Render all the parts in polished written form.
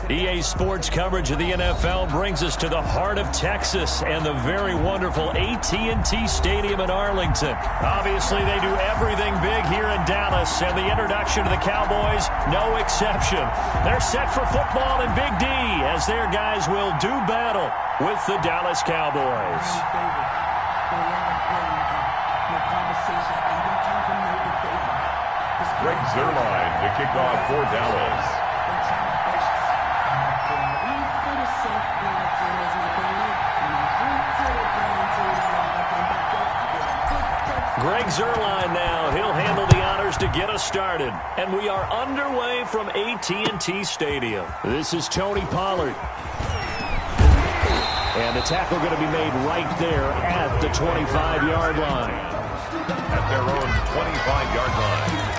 EA Sports coverage of the NFL brings us to the heart of Texas and the very wonderful AT&T Stadium in Arlington. Obviously, they do everything big here in Dallas, and the introduction to the Cowboys, no exception. They're set for football in Big D as their guys will do battle with the Dallas Cowboys. Greg Zuerlein to kick off for Dallas. Greg Zuerlein now. He'll handle the honors to get us started. And we are underway from AT&T Stadium. This is Tony Pollard. And the tackle going to be made right there at the 25-yard line. At their own 25-yard line.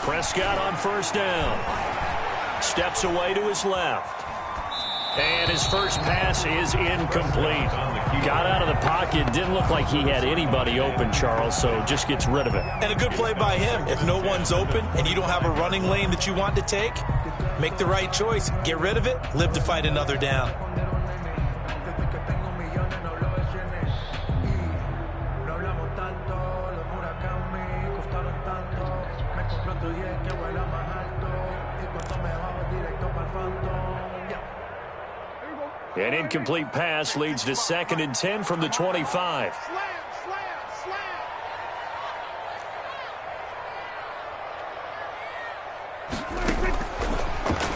Prescott on first down. Steps away to his left. And his first pass is incomplete. Got out of the pocket. Didn't look like he had anybody open, Charles, so just gets rid of it. And a good play by him. If no one's open and you don't have a running lane that you want to take, make the right choice. Get rid of it. Live to fight another down. An incomplete pass leads to 2nd and 10 from the 25.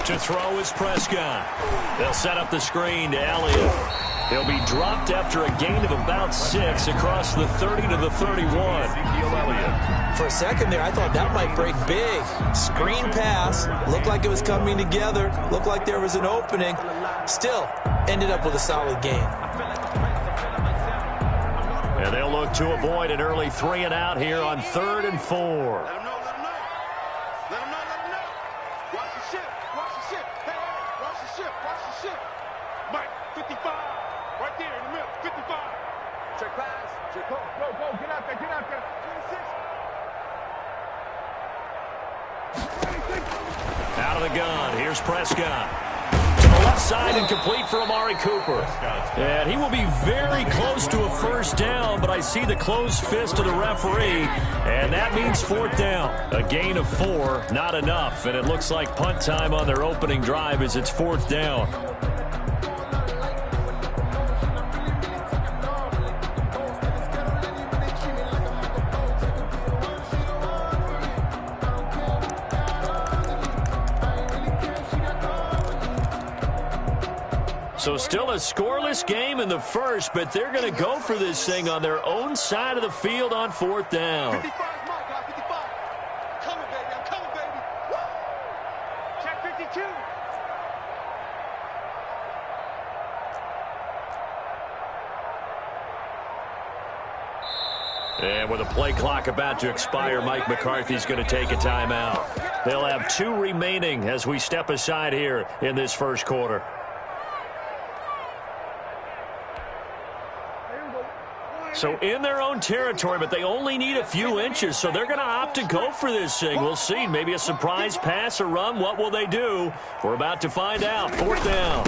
To throw is Prescott. They'll set up the screen to Elliott. He'll be dropped after a gain of about 6 across the 30 to the 31. For a second there, I thought that might break big. Screen pass. Looked like it was coming together. Looked like there was an opening. Still, ended up with a solid gain. And they'll look to avoid an early 3 and out here on 3rd and 4. Let him know. Watch the ship. Hey, watch the ship. Mike, 55. Right there in the middle, 55. Check pass. Check, go. Get out there. 26. Out of the gun. Here's Prescott. To the left side and complete for Amari Cooper. And he will be very close to a first down, but I see the closed fist of the referee, and that means 4th down. A gain of 4, not enough, and it looks like punt time on their opening drive as it's 4th down. So still a scoreless game in the first, but they're going to go for this thing on their own side of the field on 4th down. 55 is my guy, 55. I'm coming, baby. Woo! Check 52. And with a play clock about to expire, Mike McCarthy's going to take a timeout. They'll have 2 remaining as we step aside here in this first quarter. So in their own territory, but they only need a few inches, so they're going to opt to go for this thing. We'll see. Maybe a surprise pass or run. What will they do? We're about to find out. 4th down.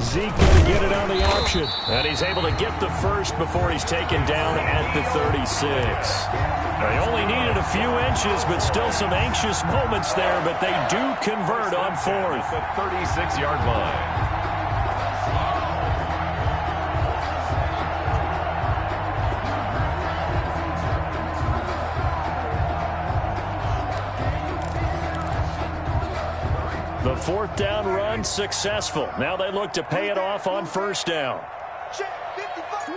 Zeke going to get it on the option. And he's able to get the first before he's taken down at the 36. They only needed a few inches, but still some anxious moments there, but they do convert on 4th. The 36-yard line. The 4th down run successful. Now they look to pay it off on 1st down. Check 55.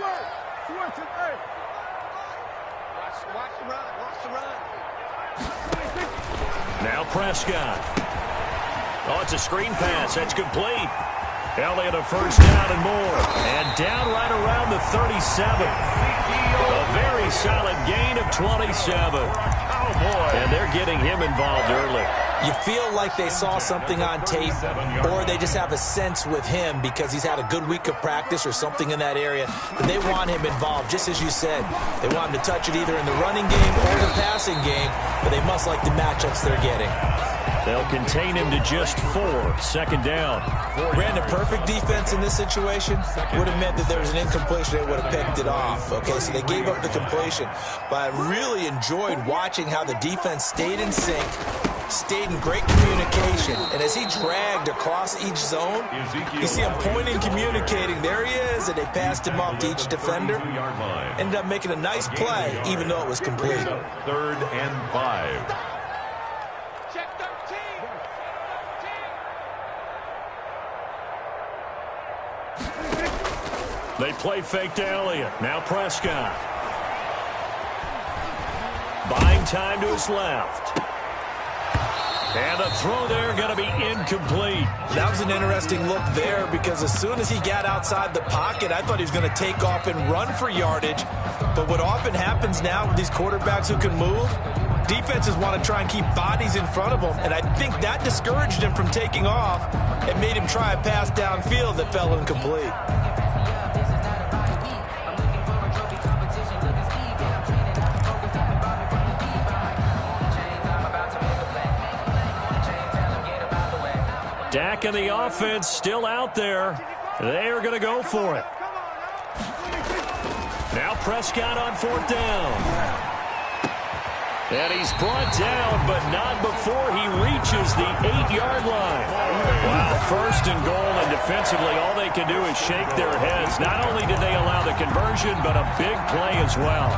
Watch the run. Now Prescott. Oh, it's a screen pass. That's complete. Elliott a first down and more. And down right around the 37. A very solid gain of 27. And they're getting him involved early. You feel like they saw something on tape, or they just have a sense with him because he's had a good week of practice or something in that area, that they want him involved, just as you said. They want him to touch it either in the running game or the passing game, but they must like the matchups they're getting. They'll contain him to just 4. Second down. Brandon, perfect defense in this situation would have meant that there was an incompletion. They would have picked it off. Okay, so they gave up the completion. But I really enjoyed watching how the defense stayed in sync, stayed in great communication. And as he dragged across each zone, you see him pointing, communicating. There he is, and they passed him off to each defender. Ended up making a nice play, even though it was complete. 3rd and 5. They play fake to Elliott. Now Prescott. Buying time to his left. And the throw there going to be incomplete. That was an interesting look there because as soon as he got outside the pocket, I thought he was going to take off and run for yardage. But what often happens now with these quarterbacks who can move, defenses want to try and keep bodies in front of them. And I think that discouraged him from taking off and made him try a pass downfield that fell incomplete. Dak and the offense still out there. They are going to go for it. Now Prescott on 4th down. And he's brought down, but not before he reaches the 8-yard line. Wow, 1st and goal, and defensively all they can do is shake their heads. Not only did they allow the conversion, but a big play as well.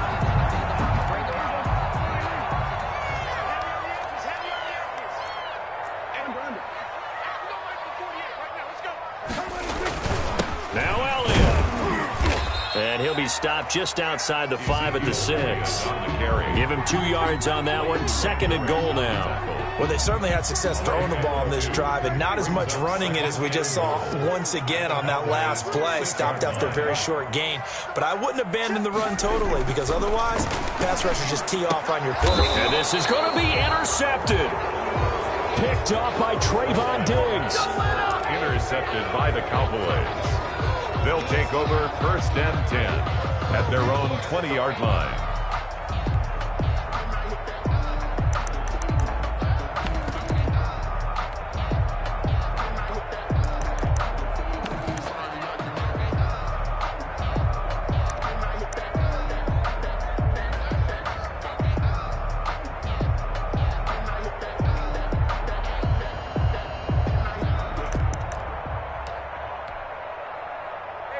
Now Elliott. And he'll be stopped just outside the 5 at the 6. Give him 2 yards on that one. 2nd and goal now. Well, they certainly had success throwing the ball on this drive and not as much running it as we just saw once again on that last play. Stopped after a very short gain. But I wouldn't abandon the run totally because otherwise, pass rushers just tee off on your quarterback. And this is going to be intercepted. Picked off by Trayvon Diggs. Intercepted by the Cowboys. They'll take over 1st and 10 at their own 20-yard line.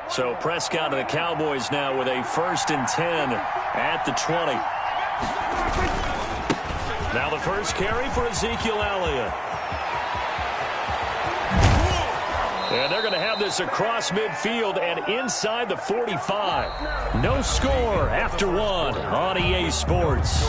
So Prescott and the Cowboys now with a 1st and 10 at the 20. Now the first carry for Ezekiel Elliott. And they're going to have this across midfield and inside the 45. No score after 1 on EA Sports.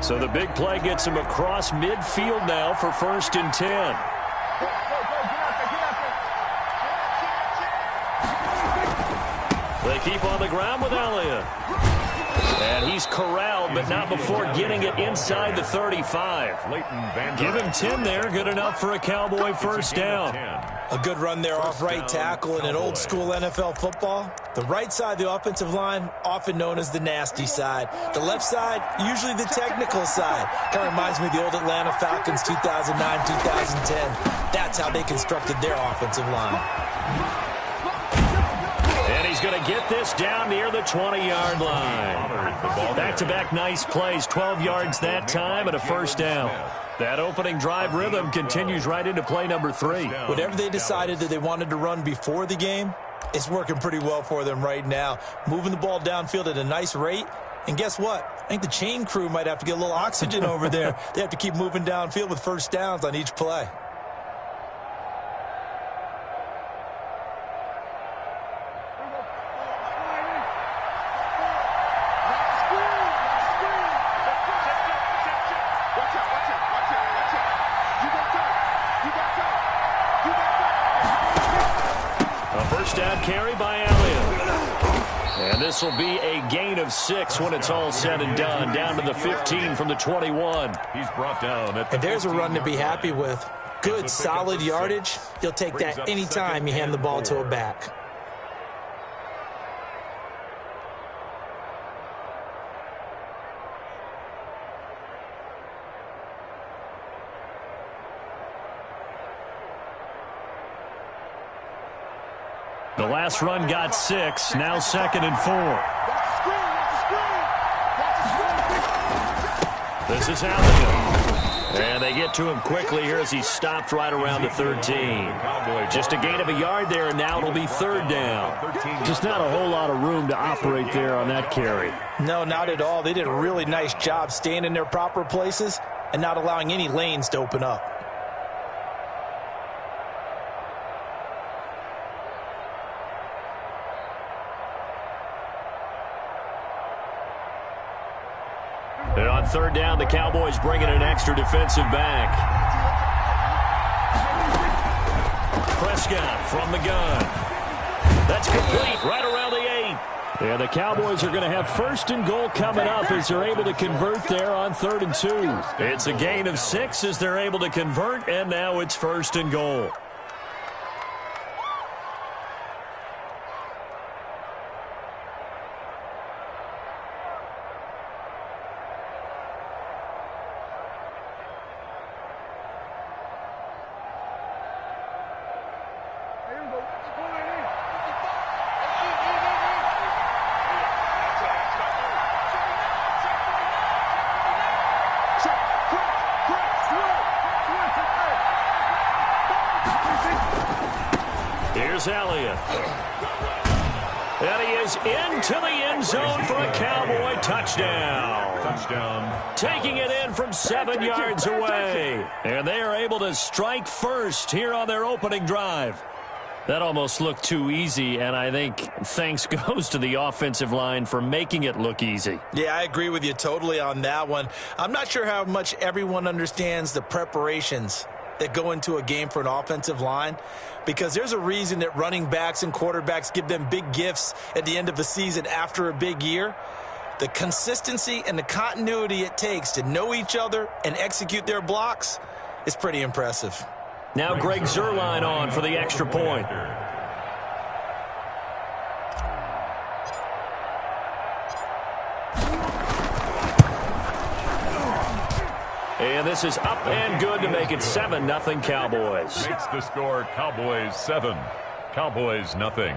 So the big play gets him across midfield now for 1st and 10. They keep on the ground with Elliott. And he's corralled, but not before getting it inside the 35. Give him 10 there, good enough for a Cowboy first down. A good run there off right tackle in an old-school NFL football. The right side of the offensive line, often known as the nasty side. The left side, usually the technical side. Kind of reminds me of the old Atlanta Falcons 2009, 2010. That's how they constructed their offensive line. And he's going to get this down near the 20-yard line. Back-to-back nice plays, 12 yards that time and a first down. That opening drive rhythm continues right into play number 3. Whatever they decided that they wanted to run before the game, it's working pretty well for them right now. Moving the ball downfield at a nice rate. And guess what? I think the chain crew might have to get a little oxygen over there. They have to keep moving downfield with first downs on each play. Carry by Elliott. And this will be a gain of 6 when it's all said and done. Down to the 15 from the 21. He's brought down at the and there's a run to be happy with. Good, solid yardage. You'll take that anytime you hand the ball to a back. The last run got 6, now 2nd and 4. This is Elliott. And they get to him quickly here as he stopped right around the 13. Just a gain of a yard there, and now it'll be 3rd down. Just not a whole lot of room to operate there on that carry. No, not at all. They did a really nice job staying in their proper places and not allowing any lanes to open up. And on 3rd down, the Cowboys bring in an extra defensive back. Prescott from the gun. That's complete right around the 8. Yeah, the Cowboys are going to have 1st and goal coming up as they're able to convert there on 3rd and 2. It's a gain of 6 as they're able to convert, and now it's 1st and goal. Here's Elliott. And he is into the end zone for a Cowboy touchdown. Taking it in from 7 yards away. And they are able to strike first here on their opening drive. That almost looked too easy, and I think thanks goes to the offensive line for making it look easy. Yeah, I agree with you totally on that one. I'm not sure how much everyone understands the preparations that go into a game for an offensive line, because there's a reason that running backs and quarterbacks give them big gifts at the end of the season after a big year. The consistency and the continuity it takes to know each other and execute their blocks is pretty impressive. Now Greg Zuerlein on for the extra point. And this is up and good to make it 7-0 Cowboys. Makes the score Cowboys 7, Cowboys nothing.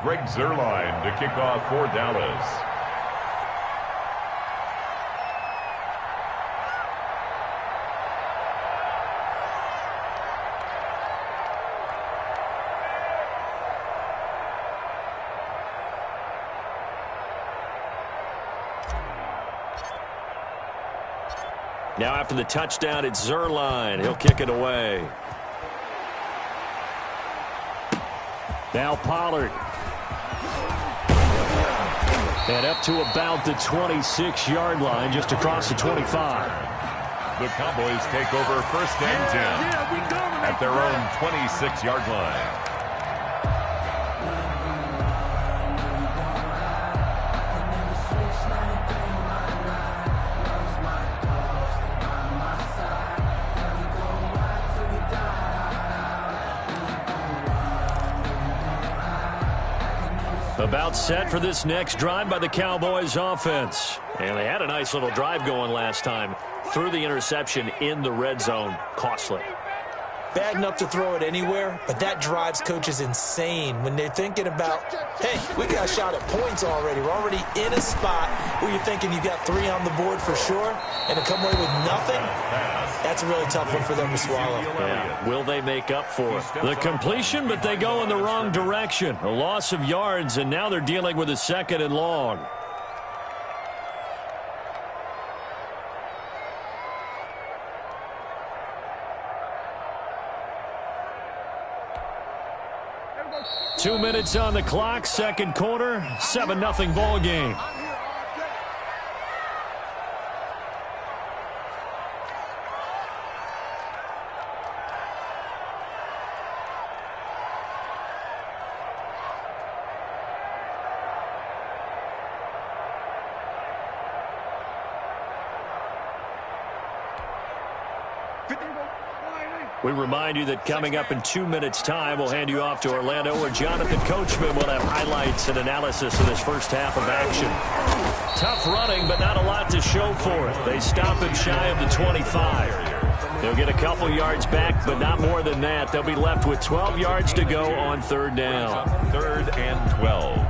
Greg Zuerlein to kick off for Dallas. Now after the touchdown, it's Zuerlein. He'll kick it away. Now Pollard. And up to about the 26-yard line, just across the 25. The Cowboys take over 1st and 10 at their own 26-yard line. About set for this next drive by the Cowboys offense. And they had a nice little drive going last time. Threw the interception in the red zone. Costly. Bad enough to throw it anywhere, but that drives coaches insane when they're thinking about, hey, we got a shot at points already. We're already in a spot where you're thinking you got 3 on the board for sure, and to come away with nothing, that's a really tough one for them to swallow. Yeah. Will they make up for it? The completion, but they go in the wrong direction. A loss of yards, and now they're dealing with a 2nd and long. Two minutes on the clock, second quarter, 7-0 ball game. We remind you that coming up in 2 minutes' time, we'll hand you off to Orlando, where Jonathan Coachman will have highlights and analysis of this first half of action. Tough running, but not a lot to show for it. They stop him shy of the 25. They'll get a couple yards back, but not more than that. They'll be left with 12 yards to go on 3rd down. 3rd and 12.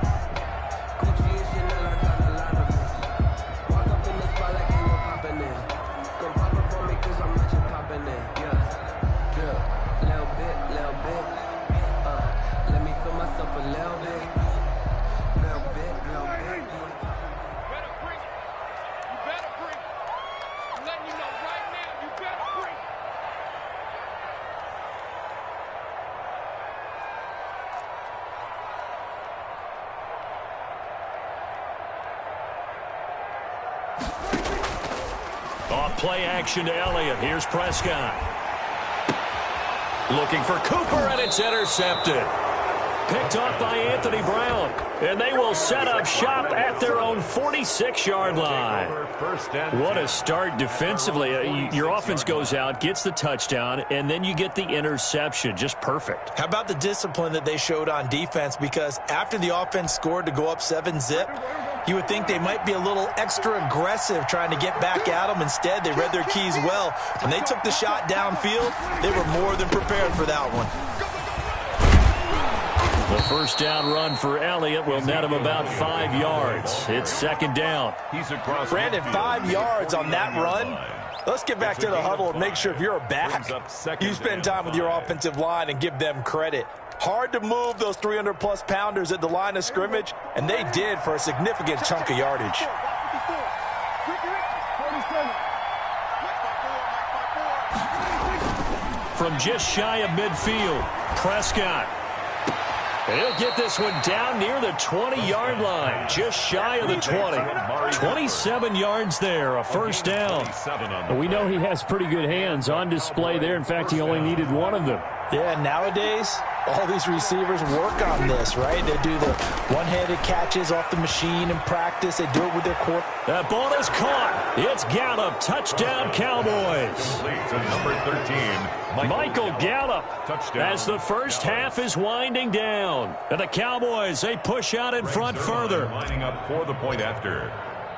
Off play action to Elliott. Here's Prescott. Looking for Cooper, and it's intercepted. Picked off by Anthony Brown. And they will set up shop at their own 46-yard line. What a start defensively. Your offense goes out, gets the touchdown, and then you get the interception. Just perfect. How about the discipline that they showed on defense? Because after the offense scored to go up 7-zip, you would think they might be a little extra aggressive trying to get back at them. Instead, they read their keys well. When they took the shot downfield, they were more than prepared for that one. The first down run for Elliott will net him about 5 yards. It's 2nd down. Brandon, 5 yards on that run. Let's get back to the huddle and make sure if you're a back, you spend time with your offensive line and give them credit. Hard to move those 300-plus pounders at the line of scrimmage, and they did for a significant chunk of yardage. From just shy of midfield, Prescott. He'll get this one down near the 20-yard line, just shy of the 20. 27 yards there, a first down. We know he has pretty good hands on display there. In fact, he only needed one of them. Yeah, nowadays, all these receivers work on this, right? They do the one-handed catches off the machine in practice. They do it with their core. That ball is caught. It's Gallup. Touchdown, Cowboys. Number 13, Michael Gallup, as the first half is winding down. And the Cowboys, they push out in front further. Lining up for the point after.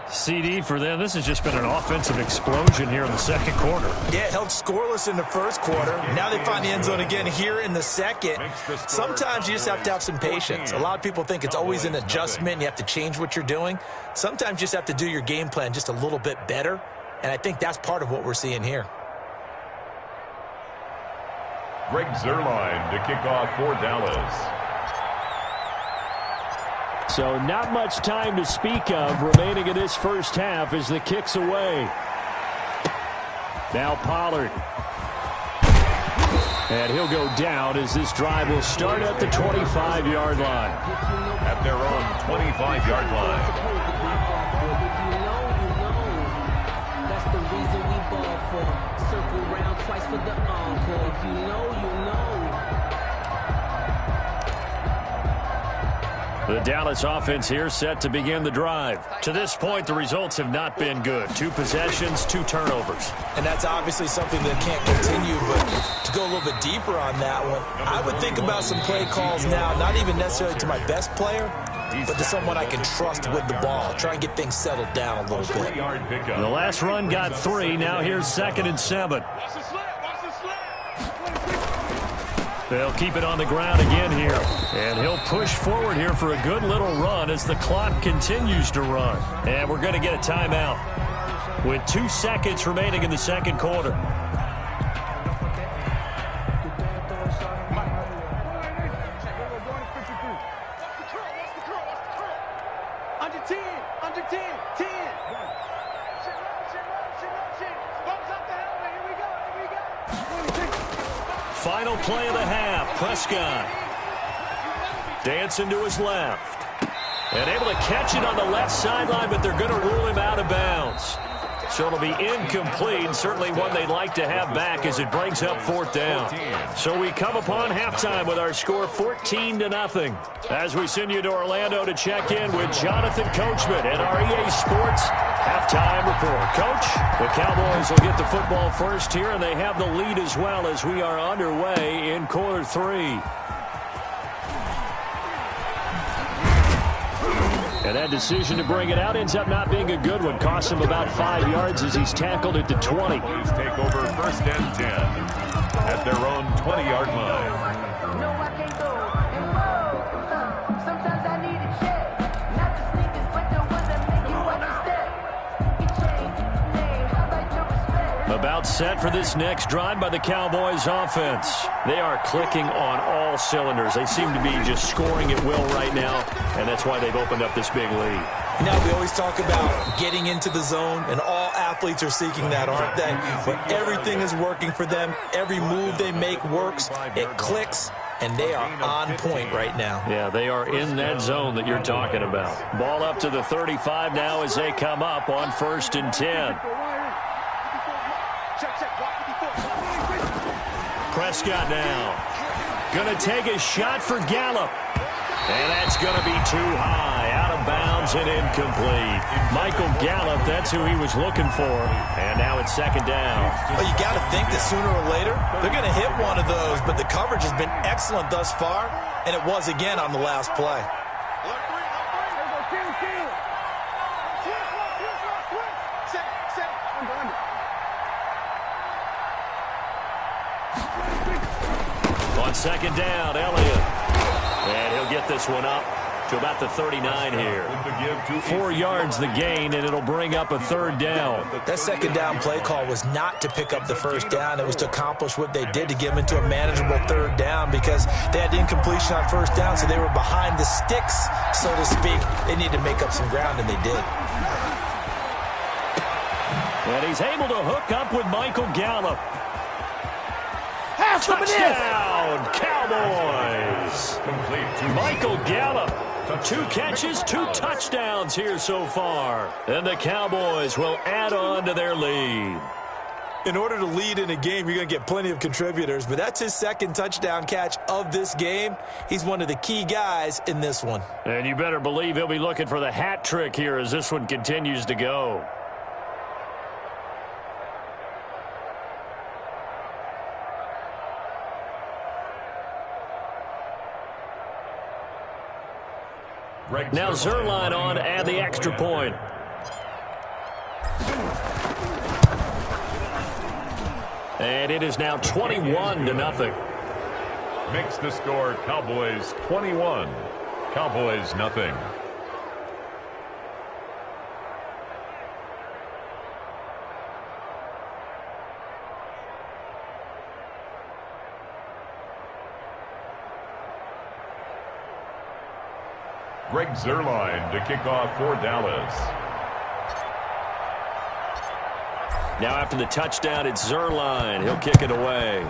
CD for them. This has just been an offensive explosion here in the second quarter. Yeah, held scoreless in the first quarter. Now they find the end zone again here in the second. Sometimes you just have to have some patience. A lot of people think it's always an adjustment. You have to change what you're doing. Sometimes you just have to do your game plan just a little bit better. And I think that's part of what we're seeing here. Greg Zuerlein to kick off for Dallas. So not much time to speak of remaining in this first half as the kick's away. Now Pollard. And he'll go down as this drive will start at the 25-yard line. At their own 25-yard line. That's the reason we ball for. Circle round twice for the encore. If you know, you know. The Dallas offense here set to begin the drive. To this point, the results have not been good. 2 possessions, 2 turnovers. And that's obviously something that can't continue, but to go a little bit deeper on that one, I would think about some play calls now, not even necessarily to my best player, but to someone I can trust with the ball. Try and get things settled down a little bit. The last run got 3. Now here's 2nd and 7. They'll keep it on the ground again here. And he'll push forward here for a good little run as the clock continues to run. And we're going to get a timeout with 2 seconds remaining in the second quarter. Final play of the half. Prescott dancing to his left. And able to catch it on the left sideline, but they're going to rule him out of bounds. So it'll be incomplete. Certainly one they'd like to have back as it brings up 4th down. So we come upon halftime with our score 14-0. As we send you to Orlando to check in with Jonathan Coachman at our EA Sports halftime report. Coach, the Cowboys will get the football first here, and they have the lead as well as we are underway in quarter 3. And that decision to bring it out ends up not being a good one. Costs him about 5 yards as he's tackled at the 20. Cowboys take over 1st and 10 at their own 20-yard line. No, I can't go. And whoa, sometimes I need a check. Not the sneakers, but the ones that make you understand. You change your name, how about your respect? About set for this next drive by the Cowboys offense. They are clicking on all cylinders. They seem to be just scoring at will right now, and that's why they've opened up this big lead. You know, we always talk about getting into the zone, and all athletes are seeking that, aren't they? But everything is working for them. Every move they make works. It clicks, and they are on point right now. Yeah, they are in that zone that you're talking about. Ball up to the 35 now as they come up on 1st and 10. Prescott now. Going to take a shot for Gallup. And that's going to be too high. Out of bounds and incomplete. Michael Gallup, that's who he was looking for. And now it's 2nd down. Well, you got to think that sooner or later, they're going to hit one of those. But the coverage has been excellent thus far. And it was again on the last play. On 2nd down, Elliott. And he'll get this one up to about the 39 here. 4 yards the gain, and it'll bring up a 3rd down. That 2nd down play call was not to pick up the 1st down. It was to accomplish what they did to get them into a manageable 3rd down because they had incompletion on 1st down, so they were behind the sticks, so to speak. They needed to make up some ground, and they did. And he's able to hook up with Michael Gallup. Touchdown, Cowboys! Michael Gallup, 2 catches, 2 touchdowns here so far. And the Cowboys will add on to their lead. In order to lead in a game, you're going to get plenty of contributors, but that's his 2nd touchdown catch of this game. He's one of the key guys in this one. And you better believe he'll be looking for the hat trick here as this one continues to go. Now Zerline on to add the extra point. And it is now 21-0. Makes the score Cowboys 21, Cowboys nothing. Greg Zuerlein to kick off for Dallas. Now after the touchdown, it's Zuerlein. He'll kick it away.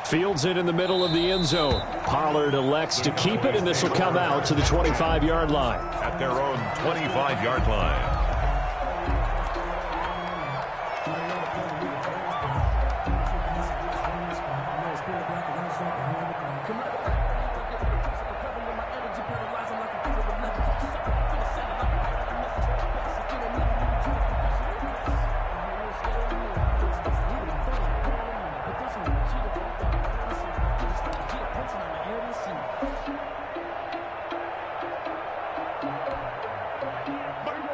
Fields it in the middle of the end zone. Pollard elects to keep it, and this will come out to the 25-yard line. At their own 25-yard line.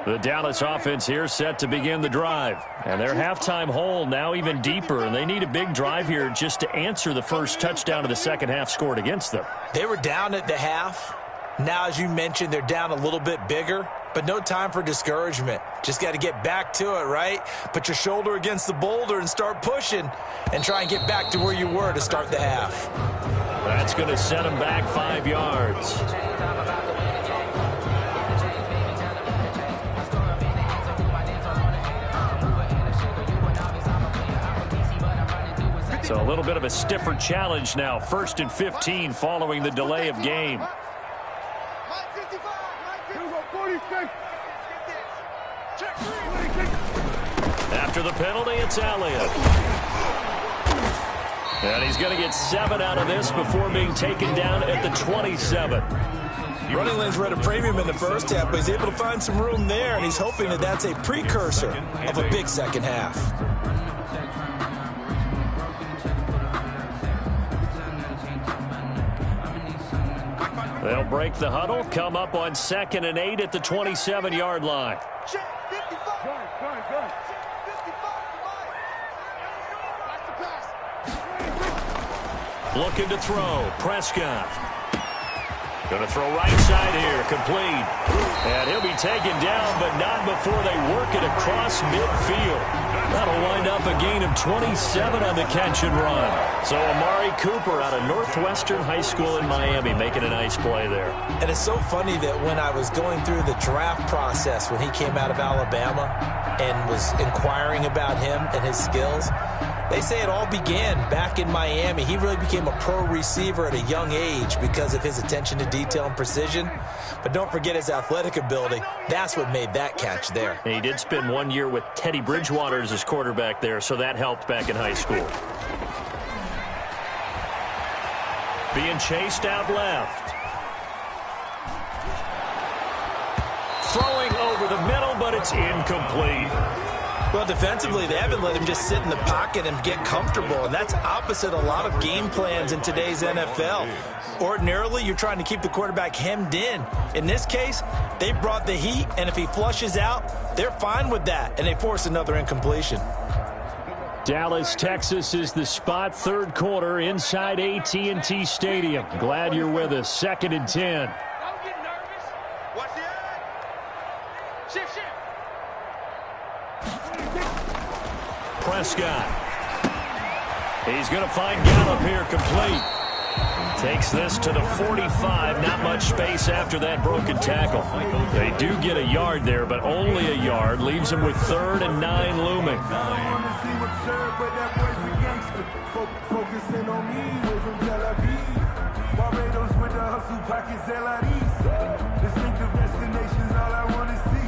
The Dallas offense here set to begin the drive. And their halftime hole now even deeper, and they need a big drive here just to answer the first touchdown of the second half scored against them. They were down at the half. Now, as you mentioned, they're down a little bit bigger, but no time for discouragement. Just got to get back to it, right? Put your shoulder against the boulder and start pushing and try and get back to where you were to start the half. That's going to set them back 5 yards. So a little bit of a stiffer challenge now. 1st and 15 following the delay of game. After the penalty, it's Elliott. And he's going to get 7 out of this before being taken down at the 27. Running lanes were at a premium in the first half, but he's able to find some room there, and he's hoping that that's a precursor of a big second half. They'll break the huddle, come up on 2nd and 8 at the 27-yard line. Looking to throw. Prescott. Going to throw right side here. Complete. And he'll be taken down, but not before they work it across midfield. That'll wind up a gain of 27 on the catch and run. So Amari Cooper out of Northwestern High School in Miami making a nice play there. And it's so funny that when I was going through the draft process when he came out of Alabama and was inquiring about him and his skills, they say it all began back in Miami. He really became a pro receiver at a young age because of his attention to detail and precision. But don't forget his athletic ability. That's what made that catch there. And he did spend 1 year with Teddy Bridgewater as his quarterback there, so that helped back in high school. Being chased out left. Throwing over the middle, but it's incomplete. Well, defensively, they haven't let him just sit in the pocket and get comfortable, and that's opposite a lot of game plans in today's NFL. Ordinarily, you're trying to keep the quarterback hemmed in. In this case, they brought the heat, and if he flushes out, they're fine with that, and they force another incompletion. Dallas, Texas is the spot. 3rd quarter inside AT&T Stadium. Glad you're with us. 2nd and 10. Don't get nervous. Watch the eye. Shift. Prescott. He's going to find Gallup here complete. Takes this to the 45. Not much space after that broken tackle. They do get a yard there, but only a yard. Leaves him with 3rd and 9 looming. Focusing on me, way from Tel Aviv. Barbados with the hustle pockets, distinctive destinations, all I want to see.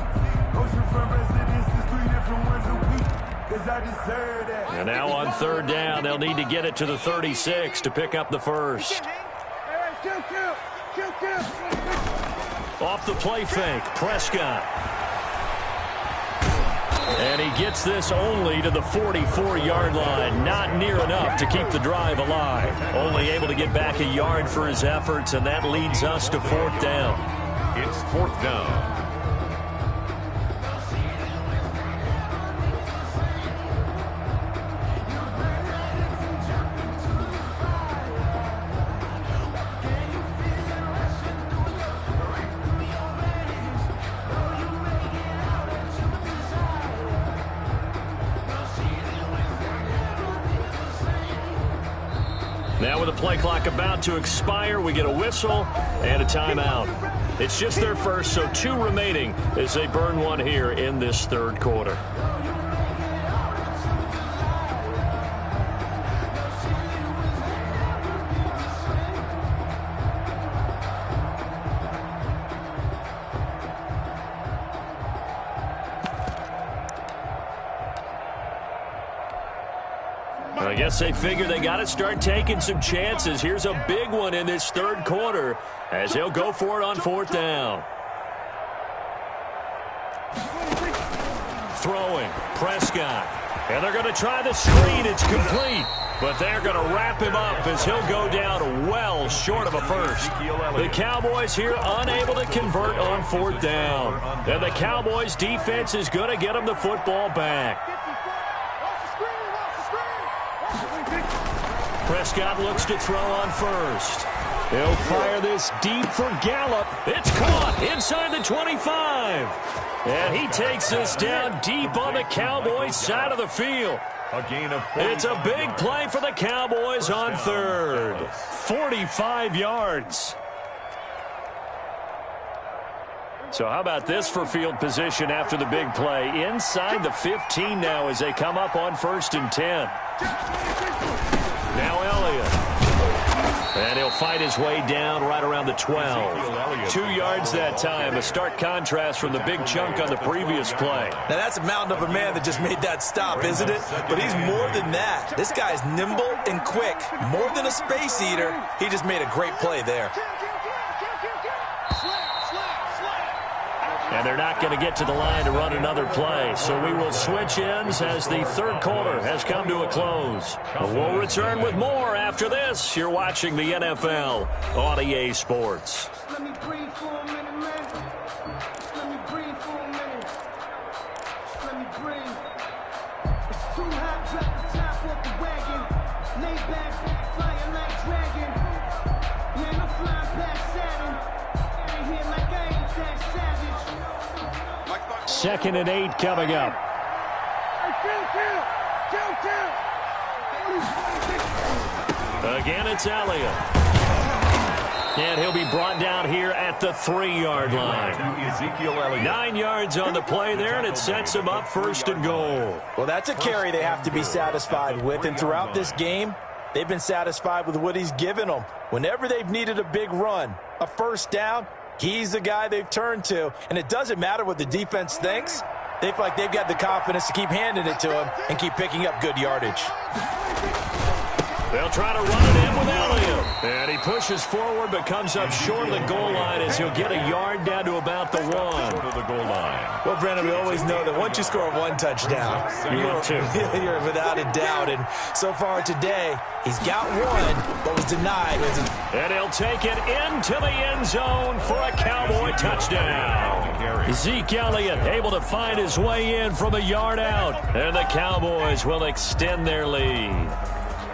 Oceanfront residences, 3 different ones a week. Cause I deserve that. And now on 3rd down, they'll need to get it to the 36 to pick up the first. Off the play fake, Prescott. And he gets this only to the 44-yard line. Not near enough to keep the drive alive. Only able to get back a yard for his efforts, and that leads us to 4th down. It's 4th down. Now with the play clock about to expire, we get a whistle and a timeout. It's just their first, so 2 remaining as they burn one here in this 3rd quarter. I guess they figure they got to start taking some chances. Here's a big one in this 3rd quarter as he'll go for it on 4th down. Throwing, Prescott. And they're going to try the screen. It's complete. But they're going to wrap him up as he'll go down well short of a first. The Cowboys here unable to convert on 4th down. And the Cowboys defense is going to get them the football back. Prescott looks to throw on first. He'll fire this deep for Gallup. It's caught inside the 25. And he takes this down deep on the Cowboys side of the field. A gain of 45. It's a big play for the Cowboys on 3rd. 45 yards. So how about this for field position after the big play? Inside the 15 now as they come up on 1st and 10. Now Elliott. And he'll fight his way down right around the 12. 2 yards that time. A stark contrast from the big chunk on the previous play. Now that's a mountain of a man that just made that stop, isn't it? But he's more than that. This guy's nimble and quick. More than a space eater. He just made a great play there. And they're not going to get to the line to run another play. So we will switch ends as the 3rd quarter has come to a close. We'll return with more after this. You're watching the NFL on EA Sports. Let me breathe for a minute, man. Let me breathe for a minute. Let me breathe. It's too hot, drop the top off the wagon. Lay back, flying like dragon. Man, I'm flying past Saturn. Ain't here like I ain't that savage. 2nd and 8 coming up. Again, it's Elliott. And he'll be brought down here at the 3-yard line. 9 yards on the play there, and it sets him up 1st and goal. Well, that's a carry they have to be satisfied with. And throughout this game, they've been satisfied with what he's given them. Whenever they've needed a big run, a 1st down, he's the guy they've turned to. And it doesn't matter what the defense thinks. They feel like they've got the confidence to keep handing it to him and keep picking up good yardage. They'll try to run it in with Elliott. And he pushes forward but comes up short of the goal line as he'll get a yard down to about the 1. To the goal line. Well, Brandon, we always know that once you score 1 touchdown, you're without a doubt. And so far today, he's got 1, but was denied. And he'll take it into the end zone for a Cowboy touchdown. Zeke Elliott able to find his way in from a yard out. And the Cowboys will extend their lead.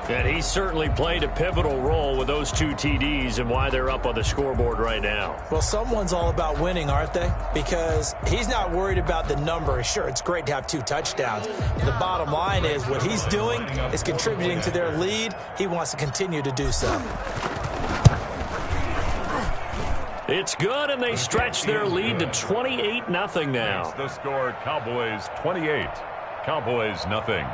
And he certainly played a pivotal role with those 2 TDs and why they're up on the scoreboard right now. Well, someone's all about winning, aren't they? Because he's not worried about the number. Sure, it's great to have 2 touchdowns. But the bottom line is what he's doing is contributing to their lead. He wants to continue to do so. It's good, and they stretch their lead to 28-0 now. The score, Cowboys 28, Cowboys nothing.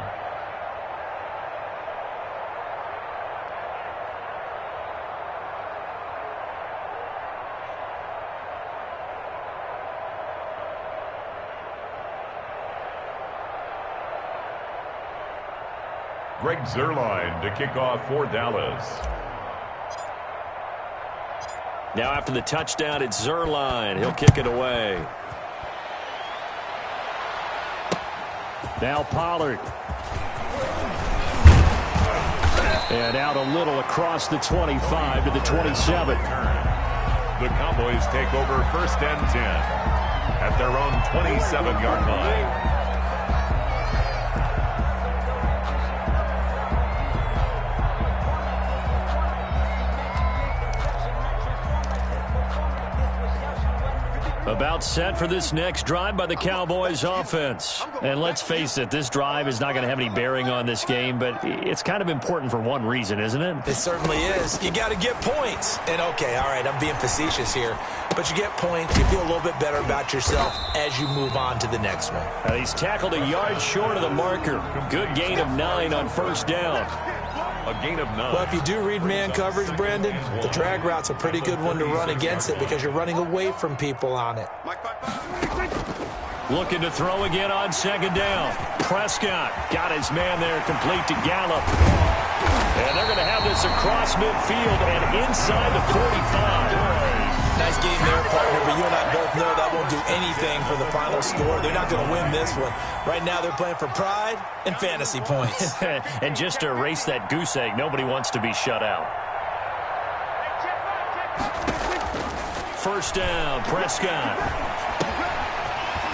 Greg Zuerlein to kick off for Dallas. Now after the touchdown, it's Zuerlein. He'll kick it away. Now Pollard. And out a little across the 25 to the 27. The Cowboys take over 1st and 10 at their own 27-yard line. About set for this next drive by the Cowboys offense. And let's face it, this drive is not going to have any bearing on this game, but it's kind of important for one reason, isn't it? It certainly is. You got to get points. And okay, all right, I'm being facetious here, but you get points, you feel a little bit better about yourself as you move on to the next one. He's tackled a yard short of the marker. Good gain of 9 on 1st down. A gain of 9. Well, if you do read man coverage, Brandon, the drag route's a pretty good one to run against it because you're running away from people on it. Looking to throw again on 2nd down. Prescott got his man there, complete to Gallup. And they're going to have this across midfield and inside the 45. Nice game there, partner, but you and I both know that won't do anything for the final score. They're not going to win this one. Right now, they're playing for pride and fantasy points. And just to erase that goose egg, nobody wants to be shut out. First down, Prescott.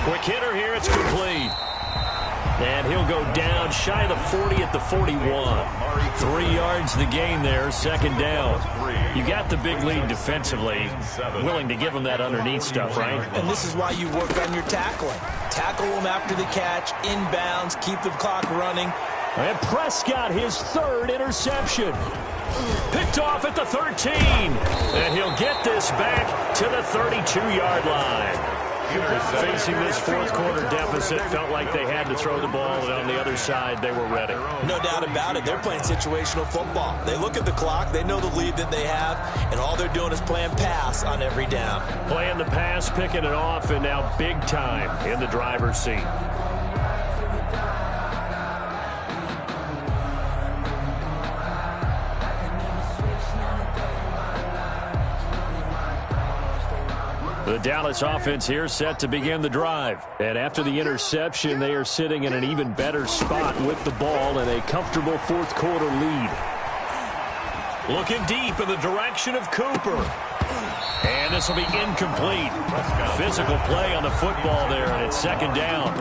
Quick hitter here, it's complete. And he'll go down shy of the 40 at the 41. 3 yards the gain there, second down. You got the big lead defensively. Willing to give him that underneath stuff, right? And this is why you work on your tackling. Tackle them after the catch, inbounds, keep the clock running. And Prescott, his 3rd interception. Picked off at the 13. And he'll get this back to the 32-yard line. Facing this fourth-quarter deficit, felt like they had to throw the ball, and on the other side, they were ready. No doubt about it. They're playing situational football. They look at the clock, they know the lead that they have, and all they're doing is playing pass on every down. Playing the pass, picking it off, and now big time in the driver's seat. The Dallas offense here set to begin the drive. And after the interception, they are sitting in an even better spot with the ball and a comfortable fourth-quarter lead. Looking deep in the direction of Cooper. And this will be incomplete. Physical play on the football there, and it's second down.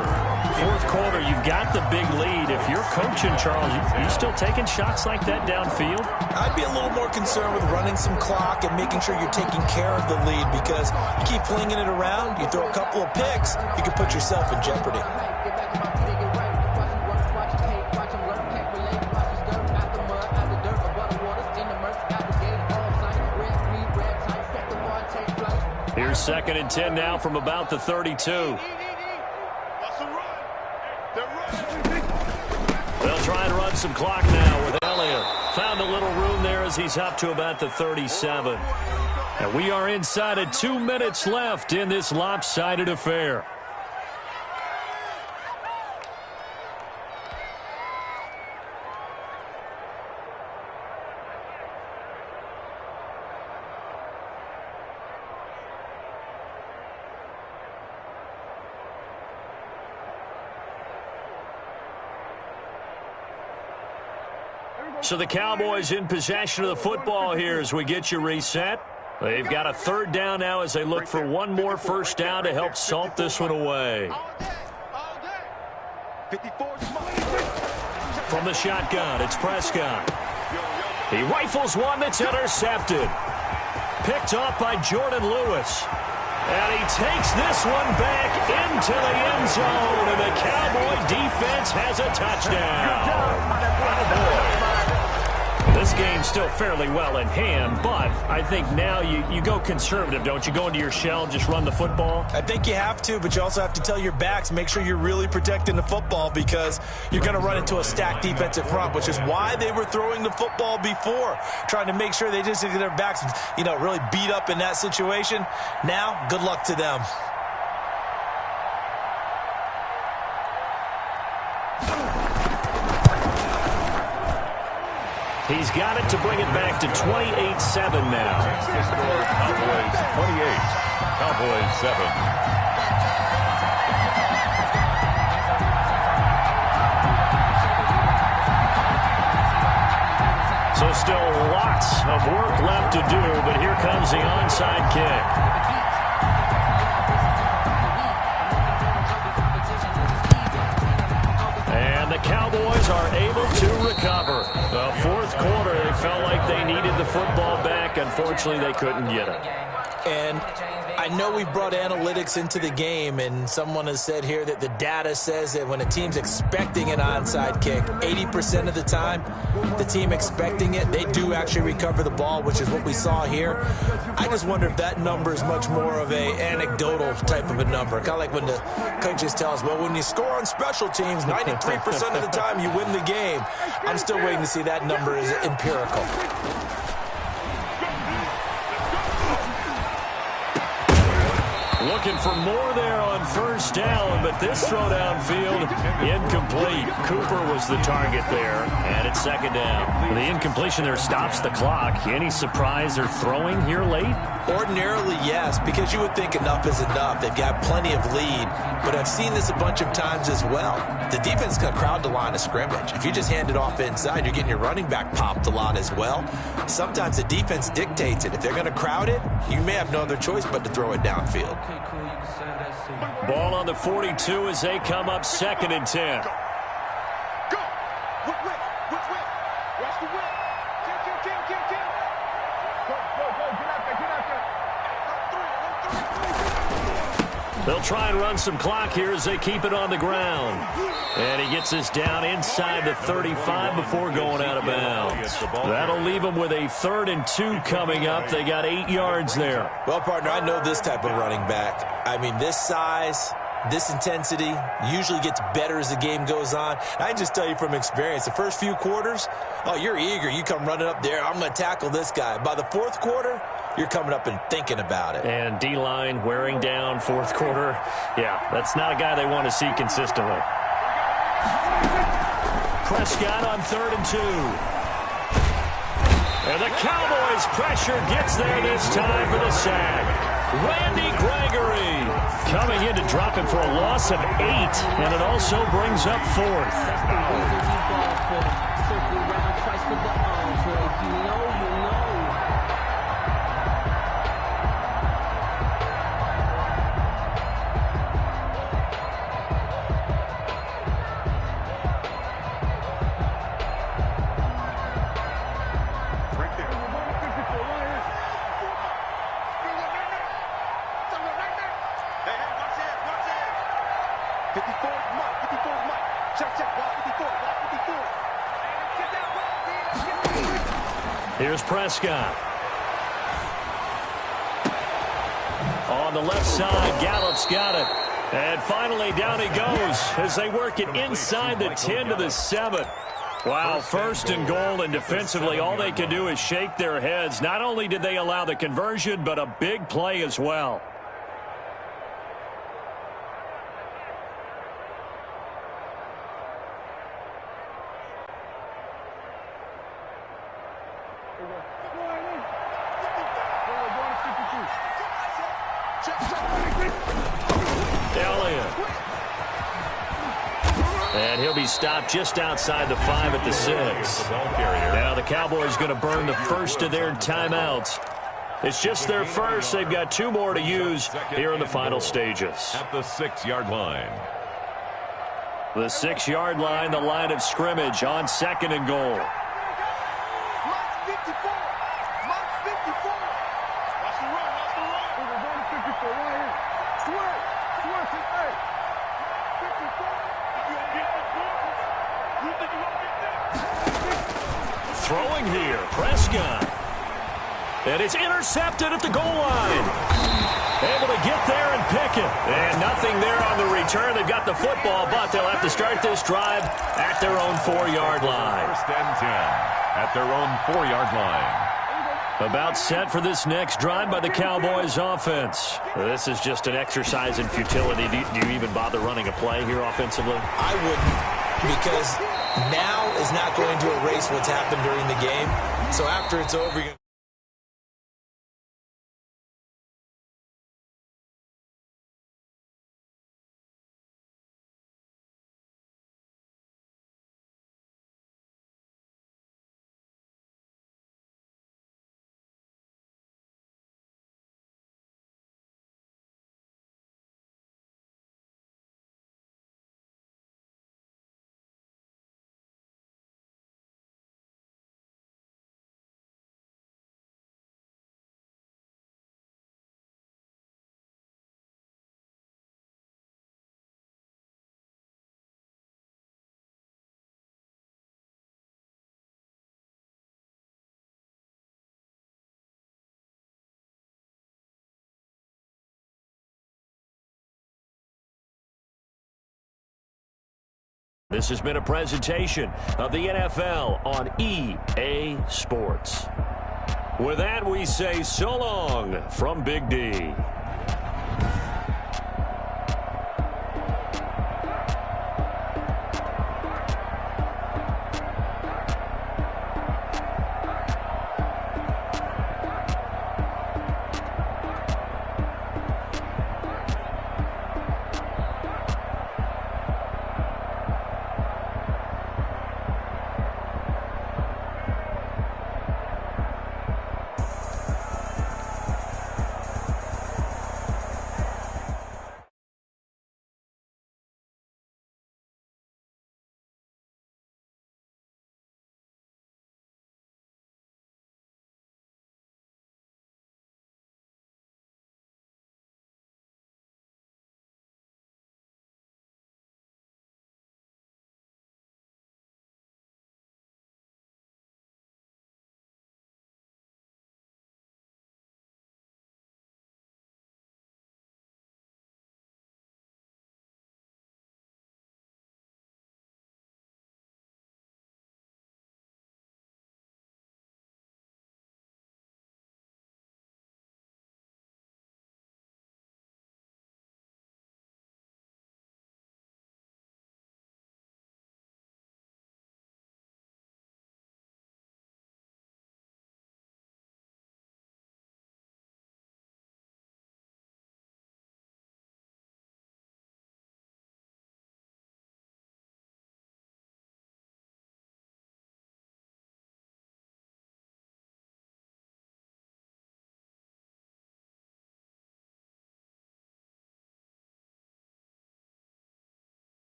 Fourth quarter, you've got the big lead. If you're coaching, Charles, you still taking shots like that downfield? I'd be a little more concerned with running some clock and making sure you're taking care of the lead, because you keep flinging it around, you throw a couple of picks, you can put yourself in jeopardy. Here's 2nd and 10 now from about the 32. They'll try and run some clock now with Elliott. Found a little room there as he's up to about the 37. And we are inside of 2 minutes left in this lopsided affair. So the Cowboys in possession of the football here as we get you reset. They've got a 3rd down now as they look for one more first down to help salt this one away. From the shotgun, it's Prescott. He rifles one that's intercepted. Picked off by Jordan Lewis. And he takes this one back into the end zone, and the Cowboy defense has a touchdown. This game's still fairly well in hand, but I think now you go conservative, don't you? Go into your shell, just run the football? I think you have to, but you also have to tell your backs, make sure you're really protecting the football, because you're going to run into a stacked defensive front, which is why they were throwing the football before, trying to make sure they just get their backs, really beat up in that situation. Now, good luck to them. He's got it to bring it back to 28-7 now. Cowboys 28, Cowboys 7. So still lots of work left to do, but here comes the onside kick. And the Cowboys are able to recover. The fourth quarter, they felt like they needed the football back. Unfortunately, they couldn't get it. And I know we brought analytics into the game, and someone has said here that the data says that when a team's expecting an onside kick, 80% of the time, the team expecting it, they do actually recover the ball, which is what we saw here. I just wonder if that number is much more of a anecdotal type of a number. Kind of like when the coaches tell us, well, when you score on special teams, 93% of the time you win the game. I'm still waiting to see that number is empirical. Looking for more there on first down, but this throw downfield incomplete. Cooper was the target there, and it's second down. The incompletion there stops the clock. Any surprise they're throwing here late? Ordinarily, yes, because you would think enough is enough. They've got plenty of lead, but I've seen this a bunch of times as well. The defense can crowd the line of scrimmage. If you just hand it off inside, you're getting your running back popped a lot as well. Sometimes the defense dictates it. If they're going to crowd it, you may have no other choice but to throw it downfield. Ball on the 42 as they come up 2nd and 10. They'll try and run some clock here as they keep it on the ground. And he gets this down inside the 35 before going out of bounds. That'll leave them with a 3rd and 2 coming up. They got 8 yards there. Well, partner, I know this type of running back. I mean, this size, this intensity usually gets better as the game goes on. And I can just tell you from experience, the first few quarters, oh, you're eager. You come running up there, I'm going to tackle this guy. By the 4th quarter, you're coming up and thinking about it. And D-line wearing down 4th quarter. Yeah, that's not a guy they want to see consistently. Prescott on 3rd and 2. And the Cowboys pressure gets there this time for the sack. Randy Gregory coming in to drop him for a loss of 8, and it also brings up 4th. Here's Prescott. On the left side, Gallup's got it. And finally, down he goes as they work it inside the 10 to the 7. Wow, 1st and goal, and defensively, all they can do is shake their heads. Not only did they allow the conversion, but a big play as well. And he'll be stopped just outside the 5 at the 6. Now the Cowboys going to burn the first of their timeouts. It's just their first. They've got 2 more to use here in the final stages. At the 6-yard line. The 6-yard line, the line of scrimmage on 2nd and goal. Throwing here, Prescott. And it's intercepted at the goal line. Able to get there and pick it. And nothing there on the return. They've got the football, but they'll have to start this drive at their own 4-yard line. 1st and 10 at their own 4-yard line. About set for this next drive by the Cowboys offense. This is just an exercise in futility. Do you even bother running a play here offensively? I wouldn't, because now is not going to erase what's happened during the game. So after it's over, you're This has been a presentation of the NFL on EA Sports. With that, we say so long from Big D.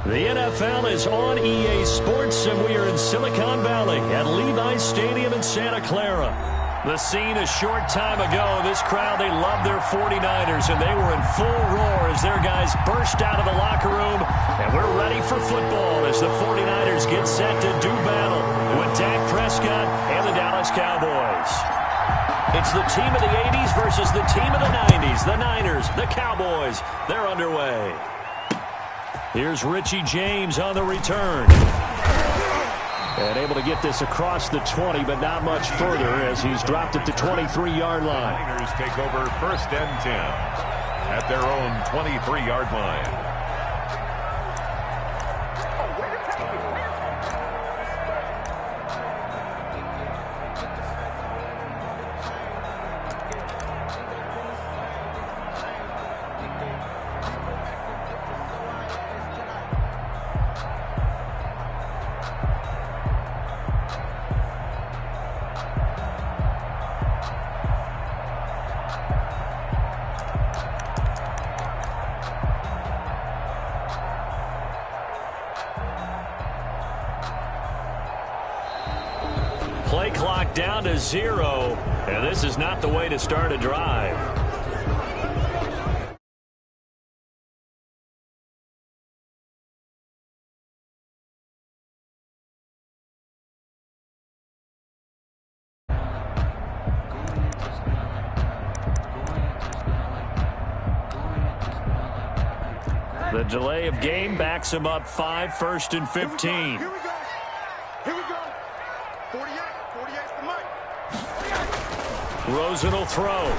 The NFL is on EA Sports, and we are in Silicon Valley at Levi's Stadium in Santa Clara. The scene a short time ago, this crowd, they love their 49ers, and they were in full roar as their guys burst out of the locker room, and we're ready for football as the 49ers get set to do battle with Dak Prescott and the Dallas Cowboys. It's the team of the 80s versus the team of the 90s. The Niners, the Cowboys, they're underway. Here's Richie James on the return. And able to get this across the 20, but not much further as he's dropped at the 23-yard line. Niners take over 1st and 10 at their own 23-yard line. Play clock down to 0, and this is not the way to start a drive. The delay of game backs him up 5, 1st and 15. Here we go. Here we go. 48 for Mike. Rosen will throw.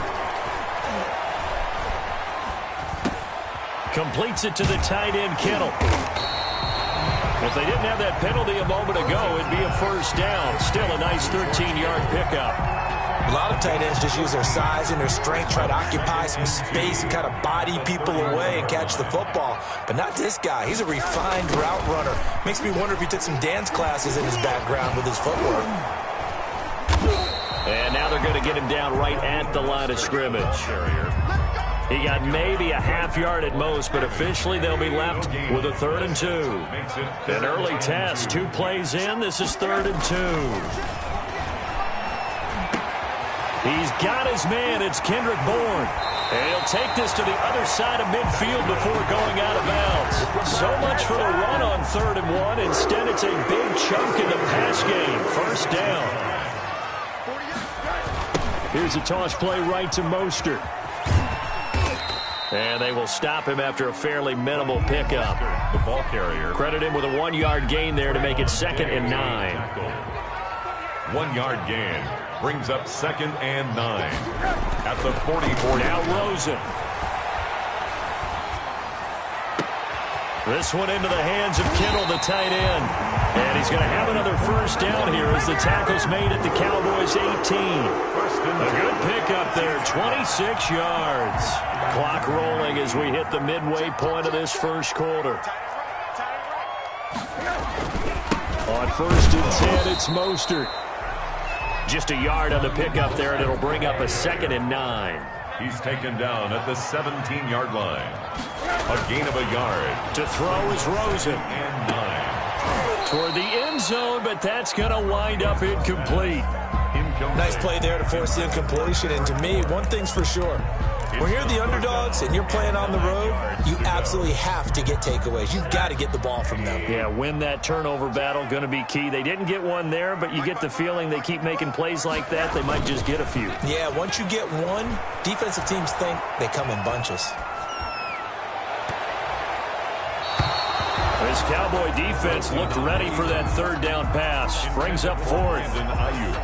Completes it to the tight end, Kittle. If they didn't have that penalty a moment ago, it'd be a 1st down. Still a nice 13-yard pickup. A lot of tight ends just use their size and their strength, try to occupy some space and kind of body people away and catch the football. But not this guy. He's a refined route runner. Makes me wonder if he took some dance classes in his background with his footwork. And now they're going to get him down right at the line of scrimmage. He got maybe a half yard at most, but officially they'll be left with a 3rd and 2. An early test, 2 plays in. This is 3rd and 2. He's got his man. It's Kendrick Bourne. And he'll take this to the other side of midfield before going out of bounds. So much for the run on 3rd and 1. Instead, it's a big chunk in the pass game. 1st down. Here's a toss play right to Mostert. And they will stop him after a fairly minimal pickup. The ball carrier. Credit him with a 1-yard gain there to make it 2nd and 9. 1-yard gain brings up 2nd and 9 at the 44. Now Rosen. This one into the hands of Kittle, the tight end. And he's going to have another 1st down here as the tackle's made at the Cowboys' 18. A good pickup there, 26 yards. Clock rolling as we hit the midway point of this 1st quarter. On 1st and 10, it's Mostert. Just a yard on the pickup there, and it'll bring up a 2nd and 9. He's taken down at the 17-yard line. A gain of a yard. To throw is Rosen. And 9. Toward the end zone, but that's going to wind up incomplete. Nice play there to force the incompletion. And to me, one thing's for sure. When you're the underdogs and you're playing on the road, you absolutely have to get takeaways. You've got to get the ball from them. Yeah, win that turnover battle, going to be key. They didn't get one there, but you get the feeling they keep making plays like that, they might just get a few. Yeah, once you get one, defensive teams think they come in bunches. This Cowboy defense looked ready for that 3rd down pass. Brings up 4th.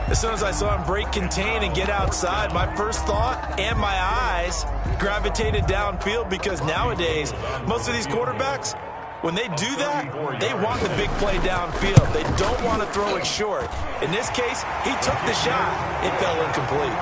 As soon as I saw him break contain and get outside, my first thought and my eyes gravitated downfield, because nowadays, most of these quarterbacks, when they do that, they want the big play downfield. They don't want to throw it short. In this case, he took the shot. It fell incomplete.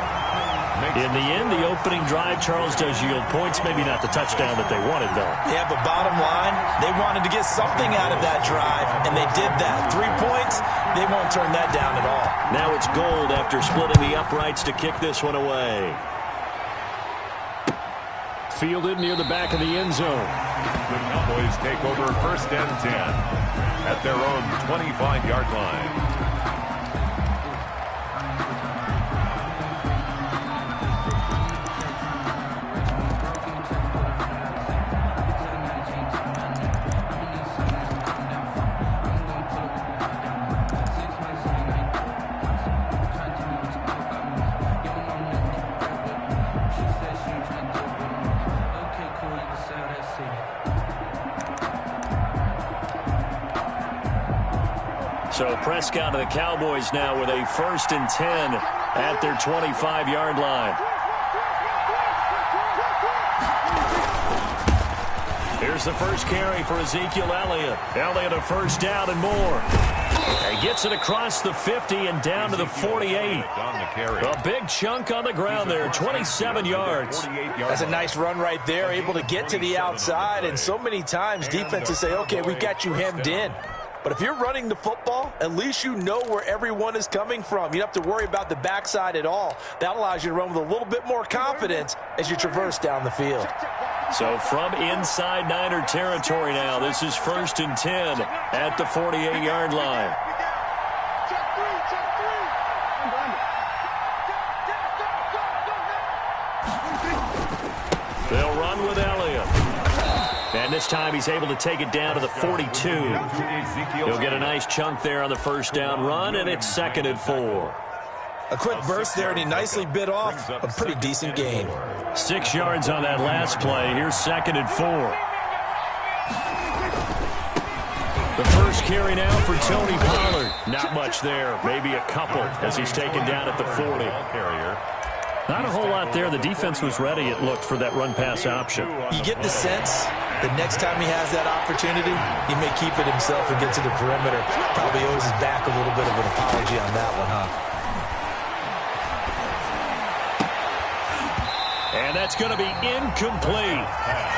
In the end, the opening drive, Charles, does yield points. Maybe not the touchdown that they wanted, though. Yeah, but bottom line, they wanted to get something out of that drive, and they did that. 3 points, they won't turn that down at all. Now it's Gold after splitting the uprights to kick this one away. fielded near the back of the end zone. The Cowboys take over 1st and 10 at their own 25-yard line. So Prescott to the Cowboys now with a 1st and 10 at their 25-yard line. Here's the first carry for Ezekiel Elliott. Elliott a 1st down and more. He gets it across the 50 and down to the 48. A big chunk on the ground there, 27 yards. That's a nice run right there, able to get to the outside. And so many times defenses say, okay, we got you hemmed in. But if you're running the football, at least you know where everyone is coming from. You don't have to worry about the backside at all. That allows you to run with a little bit more confidence as you traverse down the field. So from inside Niner territory now, this is 1st and 10 at the 48-yard line. They'll run with Elliott. And this time he's able to take it down to the 42. He'll get a nice chunk there on the 1st down run, and it's 2nd and 4. A quick burst there, and he nicely bit off a pretty decent gain. 6 yards on that last play. Here's 2nd and 4. The first carry now for Tony Pollard. Not much there, maybe a couple as he's taken down at the 40. Not a whole lot there. The defense was ready, it looked, for that run-pass option. You get the sense that next time he has that opportunity, he may keep it himself and get to the perimeter. Probably owes his back a little bit of an apology on that one, huh? And that's going to be incomplete.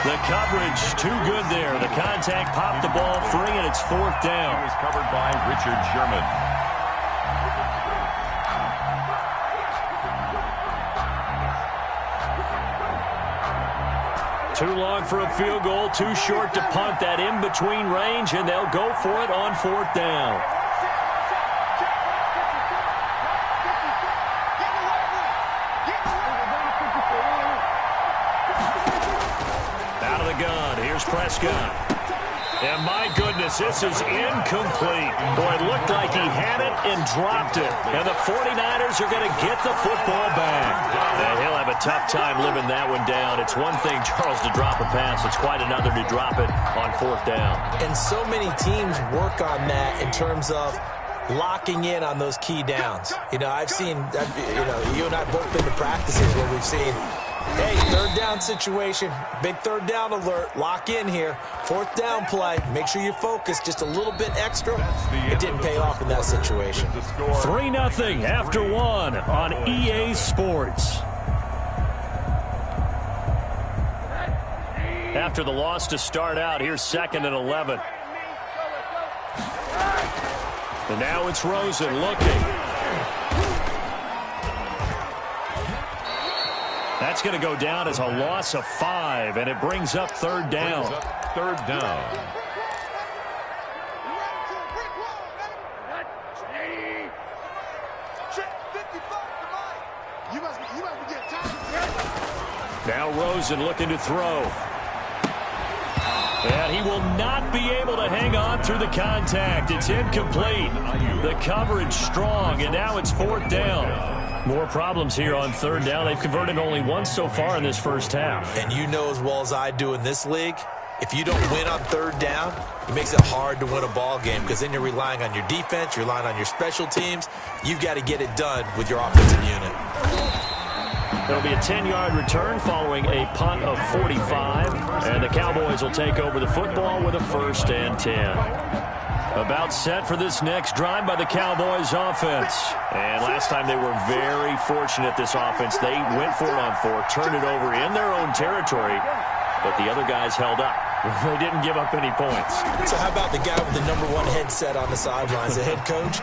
The coverage too good there. The contact popped the ball free, and it's 4th down. It was covered by Richard Sherman. Too long for a field goal, too short to punt. That in-between range, and they'll go for it on 4th down. Out of the gun, here's Prescott. And my goodness, this is incomplete. Boy, it looked like he had it and dropped it. And the 49ers are going to get the football back. And he'll have a tough time living that one down. It's one thing, Charles, to drop a pass. It's quite another to drop it on 4th down. And so many teams work on that in terms of locking in on those key downs. You know, I've seen, you and I both been to practices where we've seen, hey, 3rd down situation, big 3rd down alert, lock in here, 4th down play, make sure you focus just a little bit extra. It didn't pay off in that situation. 3-0 after 1 on EA Sports. After the loss to start out, here's 2nd and 11. And now it's Rosen looking. That's going to go down as a loss of 5, and it brings up 3rd down. 3rd down. Now Rosen looking to throw. And he will not be able to hang on through the contact. It's incomplete. The coverage strong, and now it's 4th down. More problems here on 3rd down. They've converted only once so far in this first half. And you know as well as I do in this league, if you don't win on 3rd down, it makes it hard to win a ball game because then you're relying on your defense, you're relying on your special teams. You've got to get it done with your offensive unit. There'll be a 10-yard return following a punt of 45, and the Cowboys will take over the football with a 1st and 10. About set for this next drive by the Cowboys offense. And last time they were very fortunate, this offense. They went for it on 4, turned it over in their own territory, but the other guys held up. They didn't give up any points. So how about the guy with the #1 headset on the sidelines, the head coach?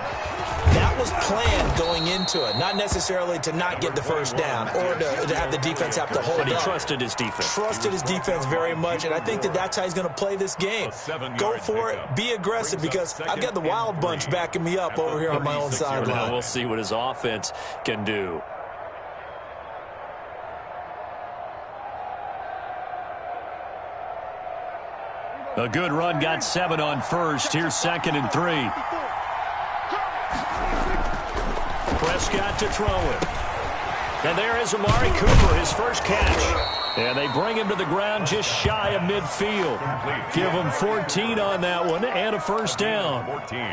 That was planned going into it, not necessarily to not get the first down or to have the defense have to hold up. But he trusted his defense. Trusted his defense very much, and I think that's how he's going to play this game. Go for it, be aggressive, because I've got the Wild Bunch backing me up over here on my own sideline. We'll see what his offense can do. A good run got 7 on first. Here's 2nd and 3. Prescott to throw it. And there is Amari Cooper, his first catch. And they bring him to the ground just shy of midfield. Give him 14 on that one and a first down. 14.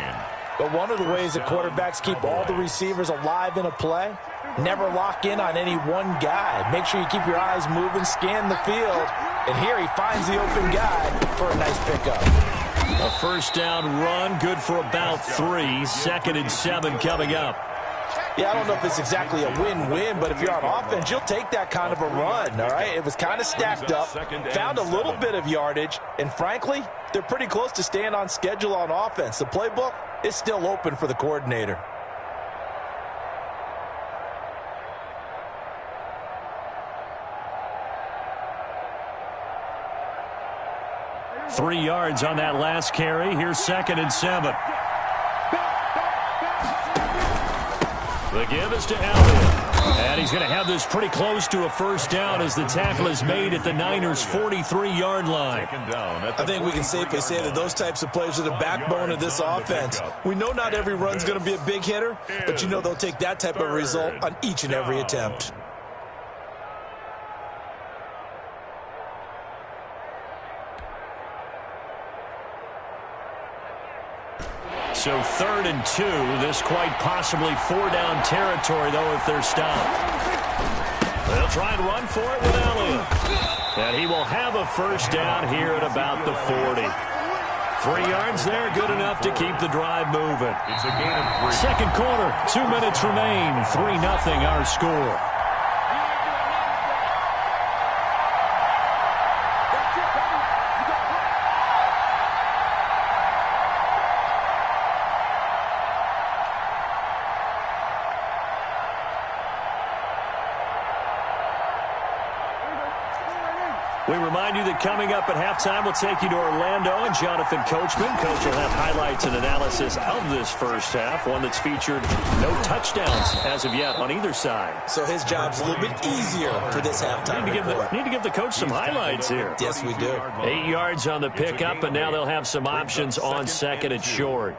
But one of the ways that quarterbacks keep all the receivers alive in a play, never lock in on any one guy. Make sure you keep your eyes moving, scan the field. And here he finds the open guy for a nice pickup. A first down run, good for about 3. 2nd and 7 coming up. Yeah, I don't know if it's exactly a win-win, but if you're on offense, you'll take that kind of a run, all right? It was kind of stacked up, found a little bit of yardage, and frankly, they're pretty close to staying on schedule on offense. The playbook is still open for the coordinator. Three yards on that last carry. Here's 2nd and 7. The give is to Elliott. And he's going to have this pretty close to a first down as the tackle is made at the Niners' 43-yard line. I think we can safely say that those types of plays are the backbone of this offense. We know not every run's going to be a big hitter, but you know they'll take that type of result on each and every attempt. So 3rd and 2. This quite possibly 4-down territory, though, if they're stopped. They'll try and run for it with Elliott. And he will have a first down here at about the 40. 3 yards there, good enough to keep the drive moving. It's a gain of 3. Second quarter, 2 minutes remain. 3-0 our score. We remind you that coming up at halftime, we'll take you to Orlando and Jonathan Coachman. Coach will have highlights and analysis of this first half, one that's featured no touchdowns as of yet on either side. So his job's a little bit easier for this halftime. Need to give the coach some highlights here. Yes, we do. 8 yards on the pickup, and now they'll have some options on 2nd and short.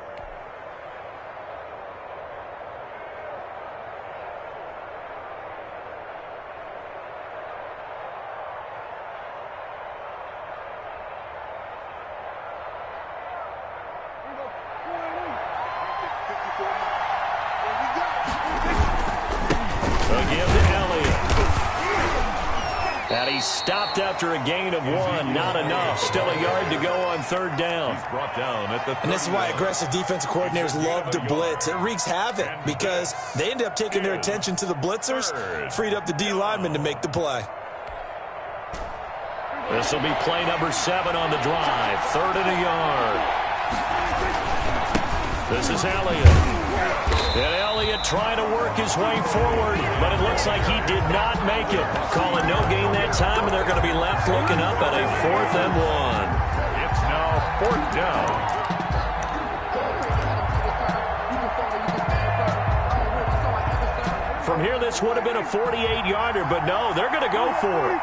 Stopped after a gain of 1. Not enough. Still a yard to go on 3rd down. He's brought down at the 30. And this is why aggressive defensive coordinators love to blitz. It wreaks havoc because they end up taking their attention to the blitzers, freed up the D lineman to make the play. This will be play number 7 on the drive. 3rd and a yard. This is Elliott. And Elliott trying to work his way forward, but it looks like he did not make it. Calling no gain that time, and they're going to be left looking up at a 4th and 1. It's now 4th down. From here, this would have been a 48-yarder, but no, they're going to go for it.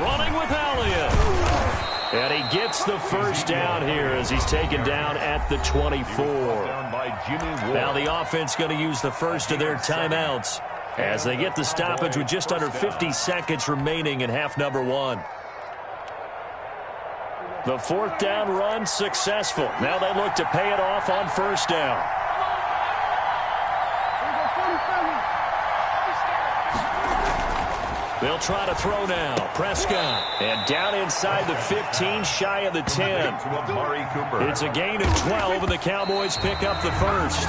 Running with Elliott. And he gets the first down here as he's taken down at the 24. Now the offense going to use the first of their timeouts as they get the stoppage with just under 50 seconds remaining in half number 1. The 4th down run successful. Now they look to pay it off on 1st down. They'll try to throw now. Prescott. And down inside the 15, shy of the 10. It's a gain of 12, and the Cowboys pick up the first.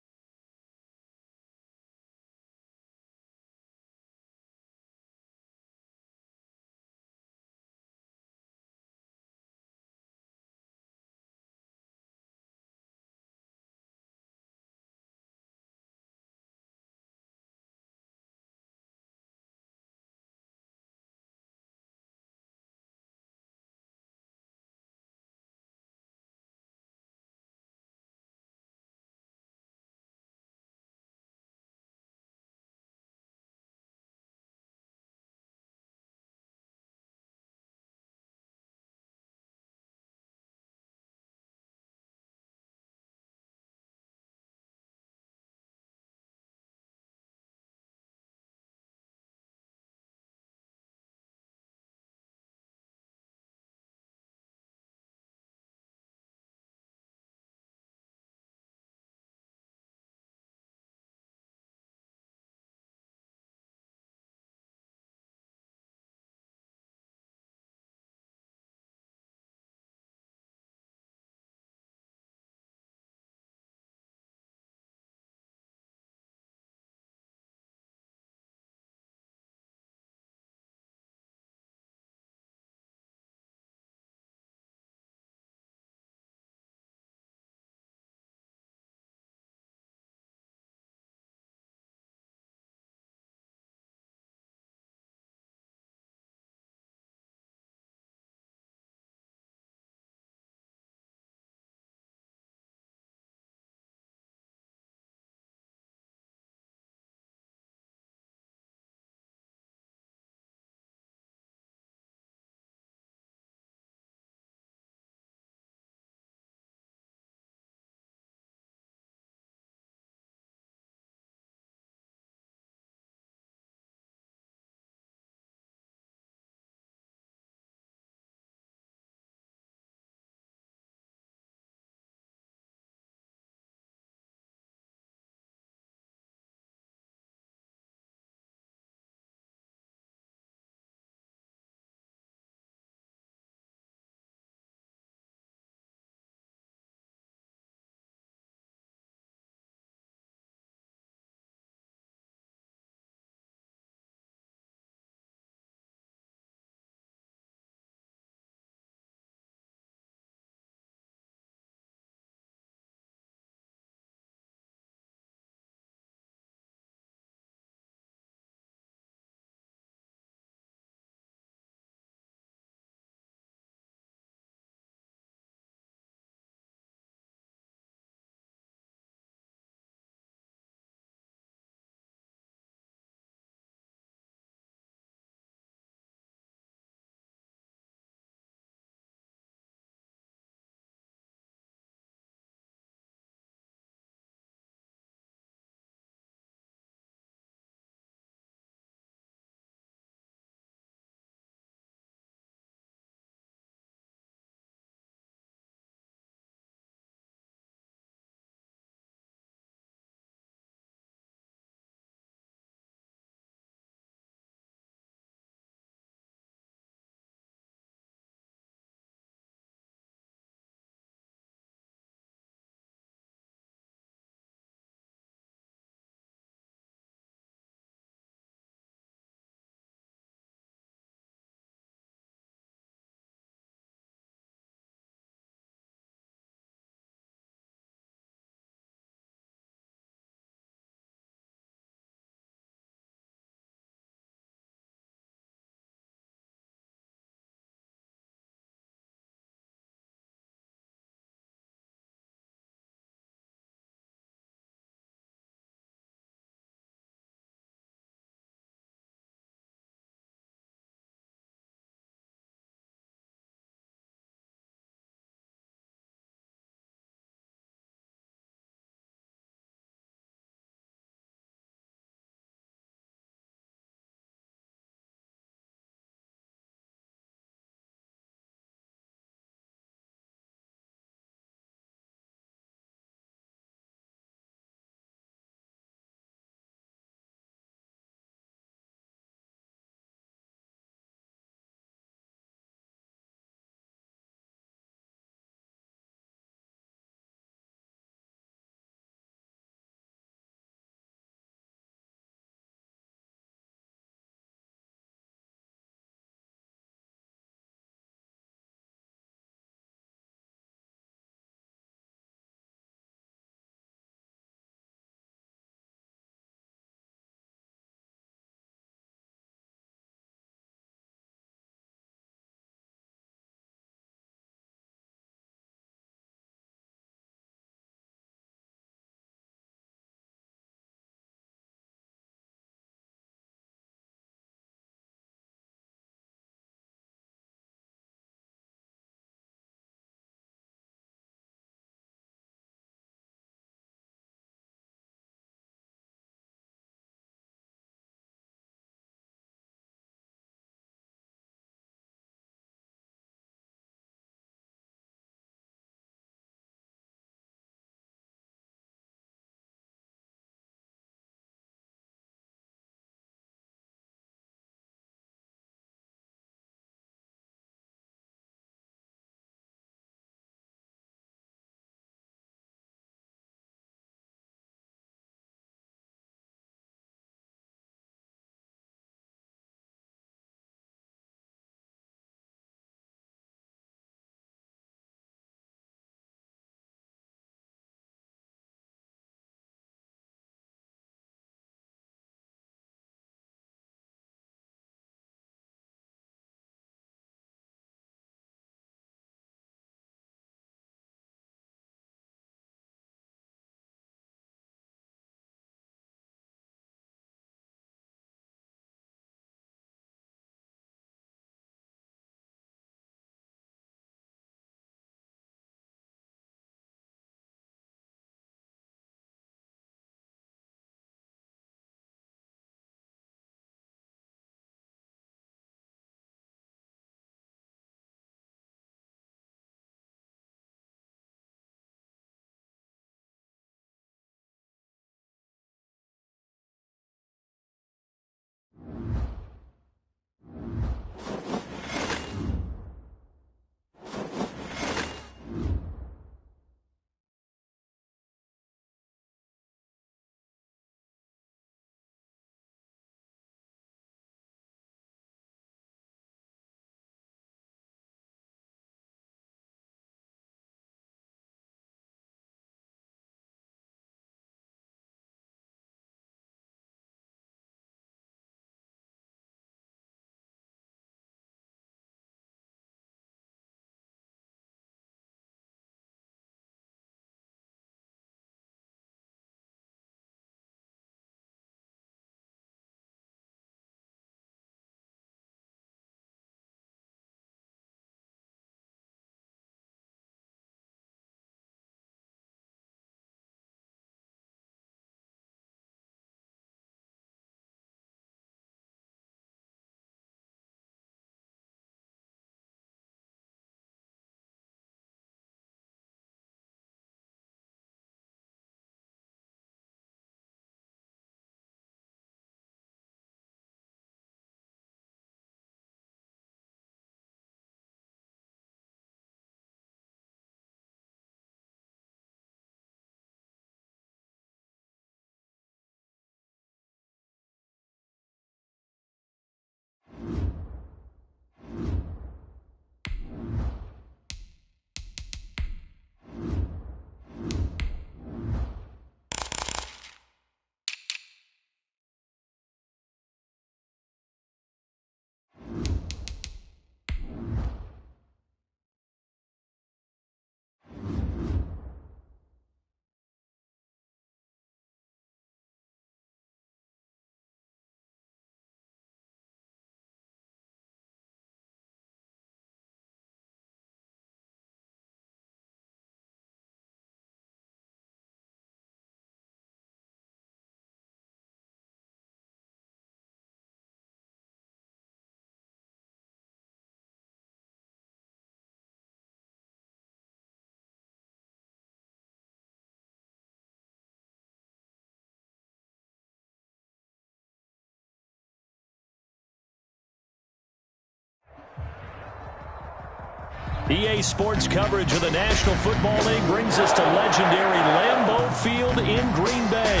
EA Sports coverage of the National Football League brings us to legendary Lambeau Field in Green Bay.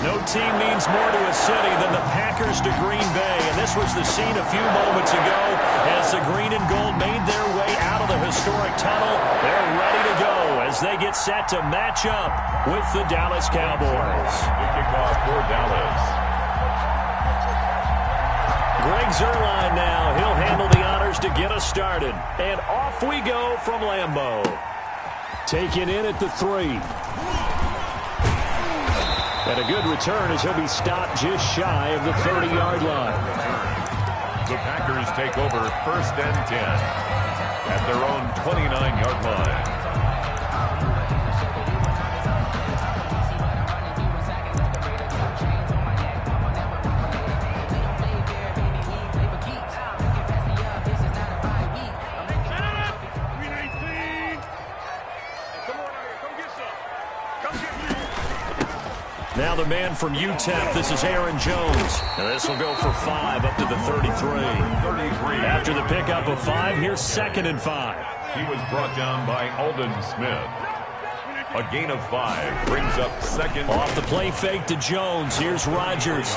No team means more to a city than the Packers to Green Bay, and this was the scene a few moments ago as the green and gold made their way out of the historic tunnel. They're ready to go as they get set to match up with the Dallas Cowboys. The kickoff for Dallas. Greg Zuerlein now. He'll handle the honors to get us started. And off we go from Lambeau. Taken in at the 3. And a good return as he'll be stopped just shy of the 30-yard line. The Packers take over 1st and 10 at their own 29-yard line. Now the man from UTEP, this is Aaron Jones. And this will go for 5 up to the 33. After the pickup of 5, here's 2nd and 5. He was brought down by Aldon Smith. A gain of 5 brings up 2nd. Off the play fake to Jones. Here's Rodgers.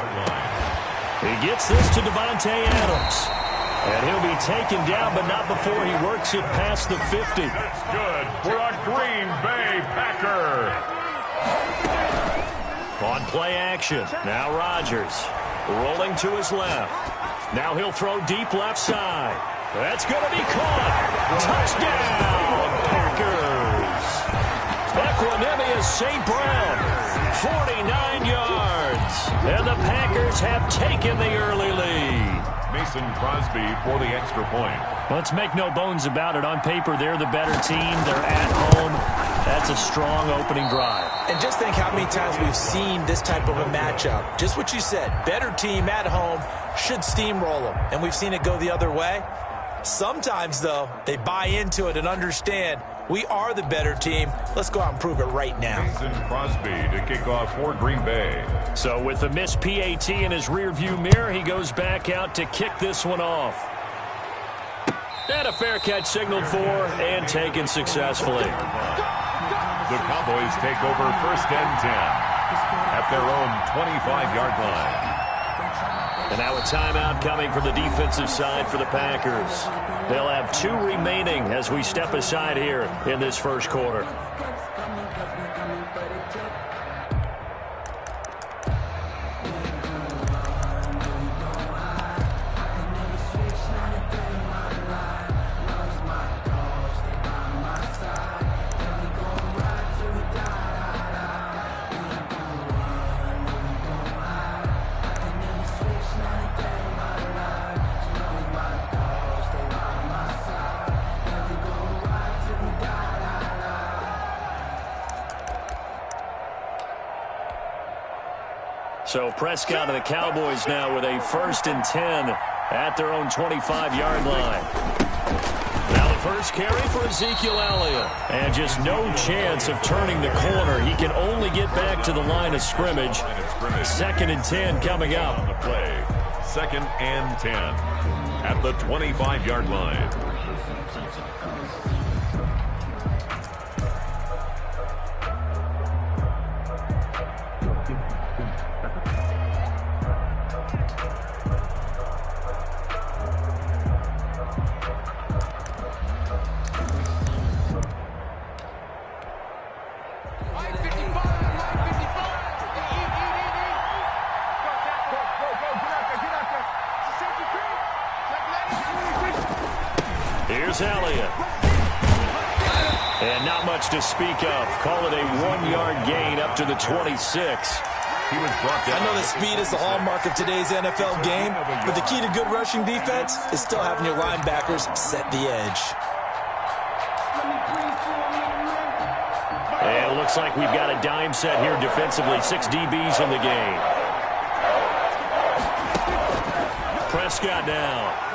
He gets this to Devontae Adams. And he'll be taken down, but not before he works it past the 50. That's good for a Green Bay Packer. On play action, now Rodgers rolling to his left. Now he'll throw deep left side. That's going to be caught. Touchdown, Packers. Equanimous St. Brown, 49 yards. And the Packers have taken the early lead. Mason Crosby for the extra point. Let's make no bones about it. On paper, they're the better team. They're at home. That's a strong opening drive. And just think how many times we've seen this type of a matchup. Just what you said, better team at home should steamroll them. And we've seen it go the other way. Sometimes, though, they buy into it and understand we are the better team. Let's go out and prove it right now. Mason Crosby to kick off for Green Bay. So with the missed PAT in his rearview mirror, he goes back out to kick this one off. And a fair catch signaled for and taken successfully. The Cowboys take over 1st and 10 at their own 25-yard line. And now a timeout coming from the defensive side for the Packers. They'll have 2 remaining as we step aside here in this first quarter. So Prescott and the Cowboys now with a 1st and 10 at their own 25-yard line. Now the first carry for Ezekiel Elliott. And just no chance of turning the corner. He can only get back to the line of scrimmage. 2nd and 10 coming up. On the play, 2nd and 10 at the 25-yard line. Here's Elliott. And not much to speak of. Call it a 1-yard gain up to the 26. He was brought down. I know that speed is the hallmark of today's NFL game, but the key to good rushing defense is still having your linebackers set the edge. And it looks like we've got a dime set here defensively. 6 DBs in the game. Prescott now.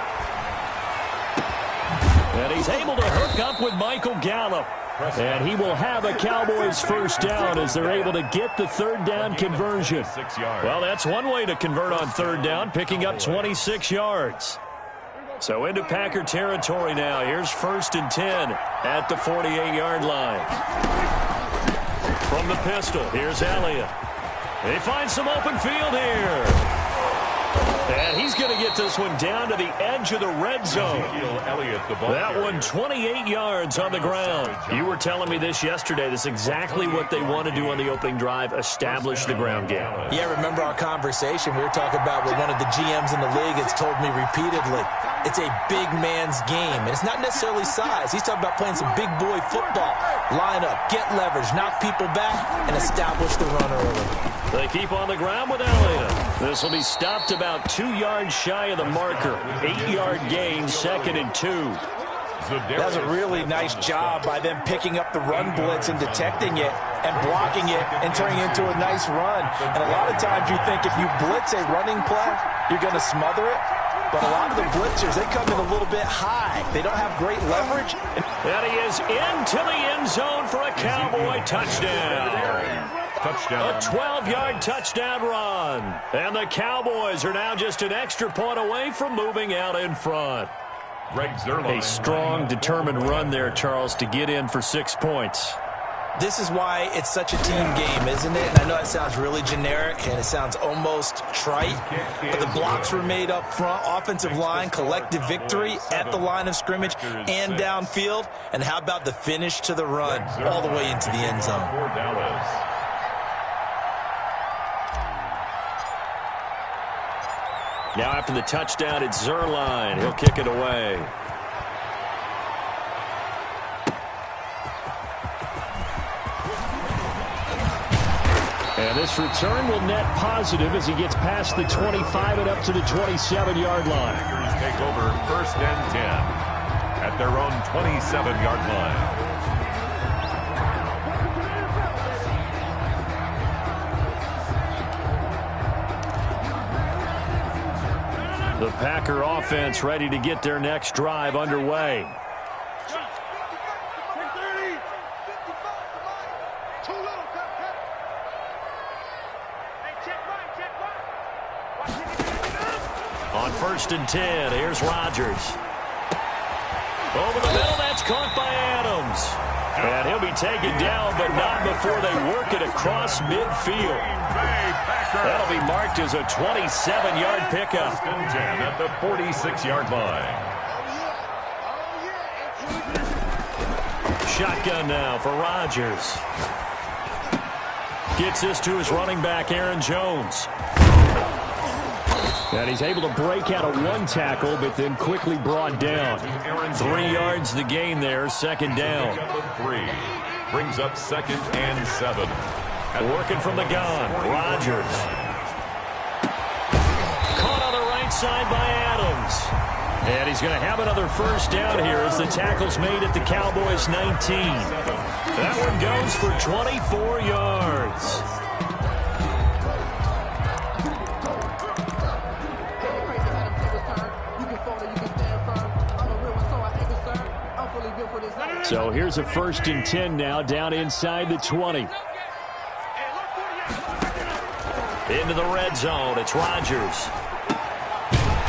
And he's able to hook up with Michael Gallup. And he will have a Cowboys first down as they're able to get the 3rd down conversion. Well, that's one way to convert on 3rd down, picking up 26 yards. So into Packer territory now. Here's 1st and 10 at the 48-yard line. From the pistol, here's Elliott. They find some open field here. And he's going to get this one down to the edge of the red zone. That one 28 yards on the ground. You were telling me this yesterday. This is exactly what they want to do on the opening drive, establish the ground game. Yeah, remember our conversation? We were talking about what one of the GMs in the league has told me repeatedly. It's a big man's game, and it's not necessarily size. He's talking about playing some big boy football. Line up, get leverage, knock people back, and establish the run early. They keep on the ground with Elliott. This will be stopped about 2 yards shy of the marker. 8-yard gain, 2nd and 2. That was a really nice job by them picking up the run blitz and detecting it and blocking it and turning it into a nice run. And a lot of times you think if you blitz a running play, you're going to smother it. But a lot of the blitzers, they come in a little bit high. They don't have great leverage. And he is into the end zone for a Cowboy touchdown. A 12-yard touchdown run. And the Cowboys are now just an extra point away from moving out in front. A strong, determined run there, Charles, to get in for 6 points. This is why it's such a team game, isn't it? And I know it sounds really generic and it sounds almost trite, but the blocks were made up front, offensive line, collective victory at the line of scrimmage and downfield. And how about the finish to the run all the way into the end zone? Now after the touchdown, it's Zuerlein. He'll kick it away. And this return will net positive as he gets past the 25 and up to the 27-yard line. Packers take over 1st and 10 at their own 27-yard line. The Packer offense ready to get their next drive underway. On 1st and 10, here's Rodgers. Over the middle, that's caught by Adams. And he'll be taken down, but not before they work it across midfield. That'll be marked as a 27-yard pickup. 1st and 10 at the 46-yard line. Shotgun now for Rodgers. Gets this to his running back, Aaron Jones. And he's able to break out of one tackle, but then quickly brought down. 3 yards the gain there, 2nd down. 3 brings up 2nd and 7. Working from the gun, Rodgers. Caught on the right side by Adams. And he's going to have another 1st down here as the tackle's made at the Cowboys' 19. That one goes for 24 yards. So here's a 1st and 10 now, down inside the 20. Into the red zone, it's Rodgers.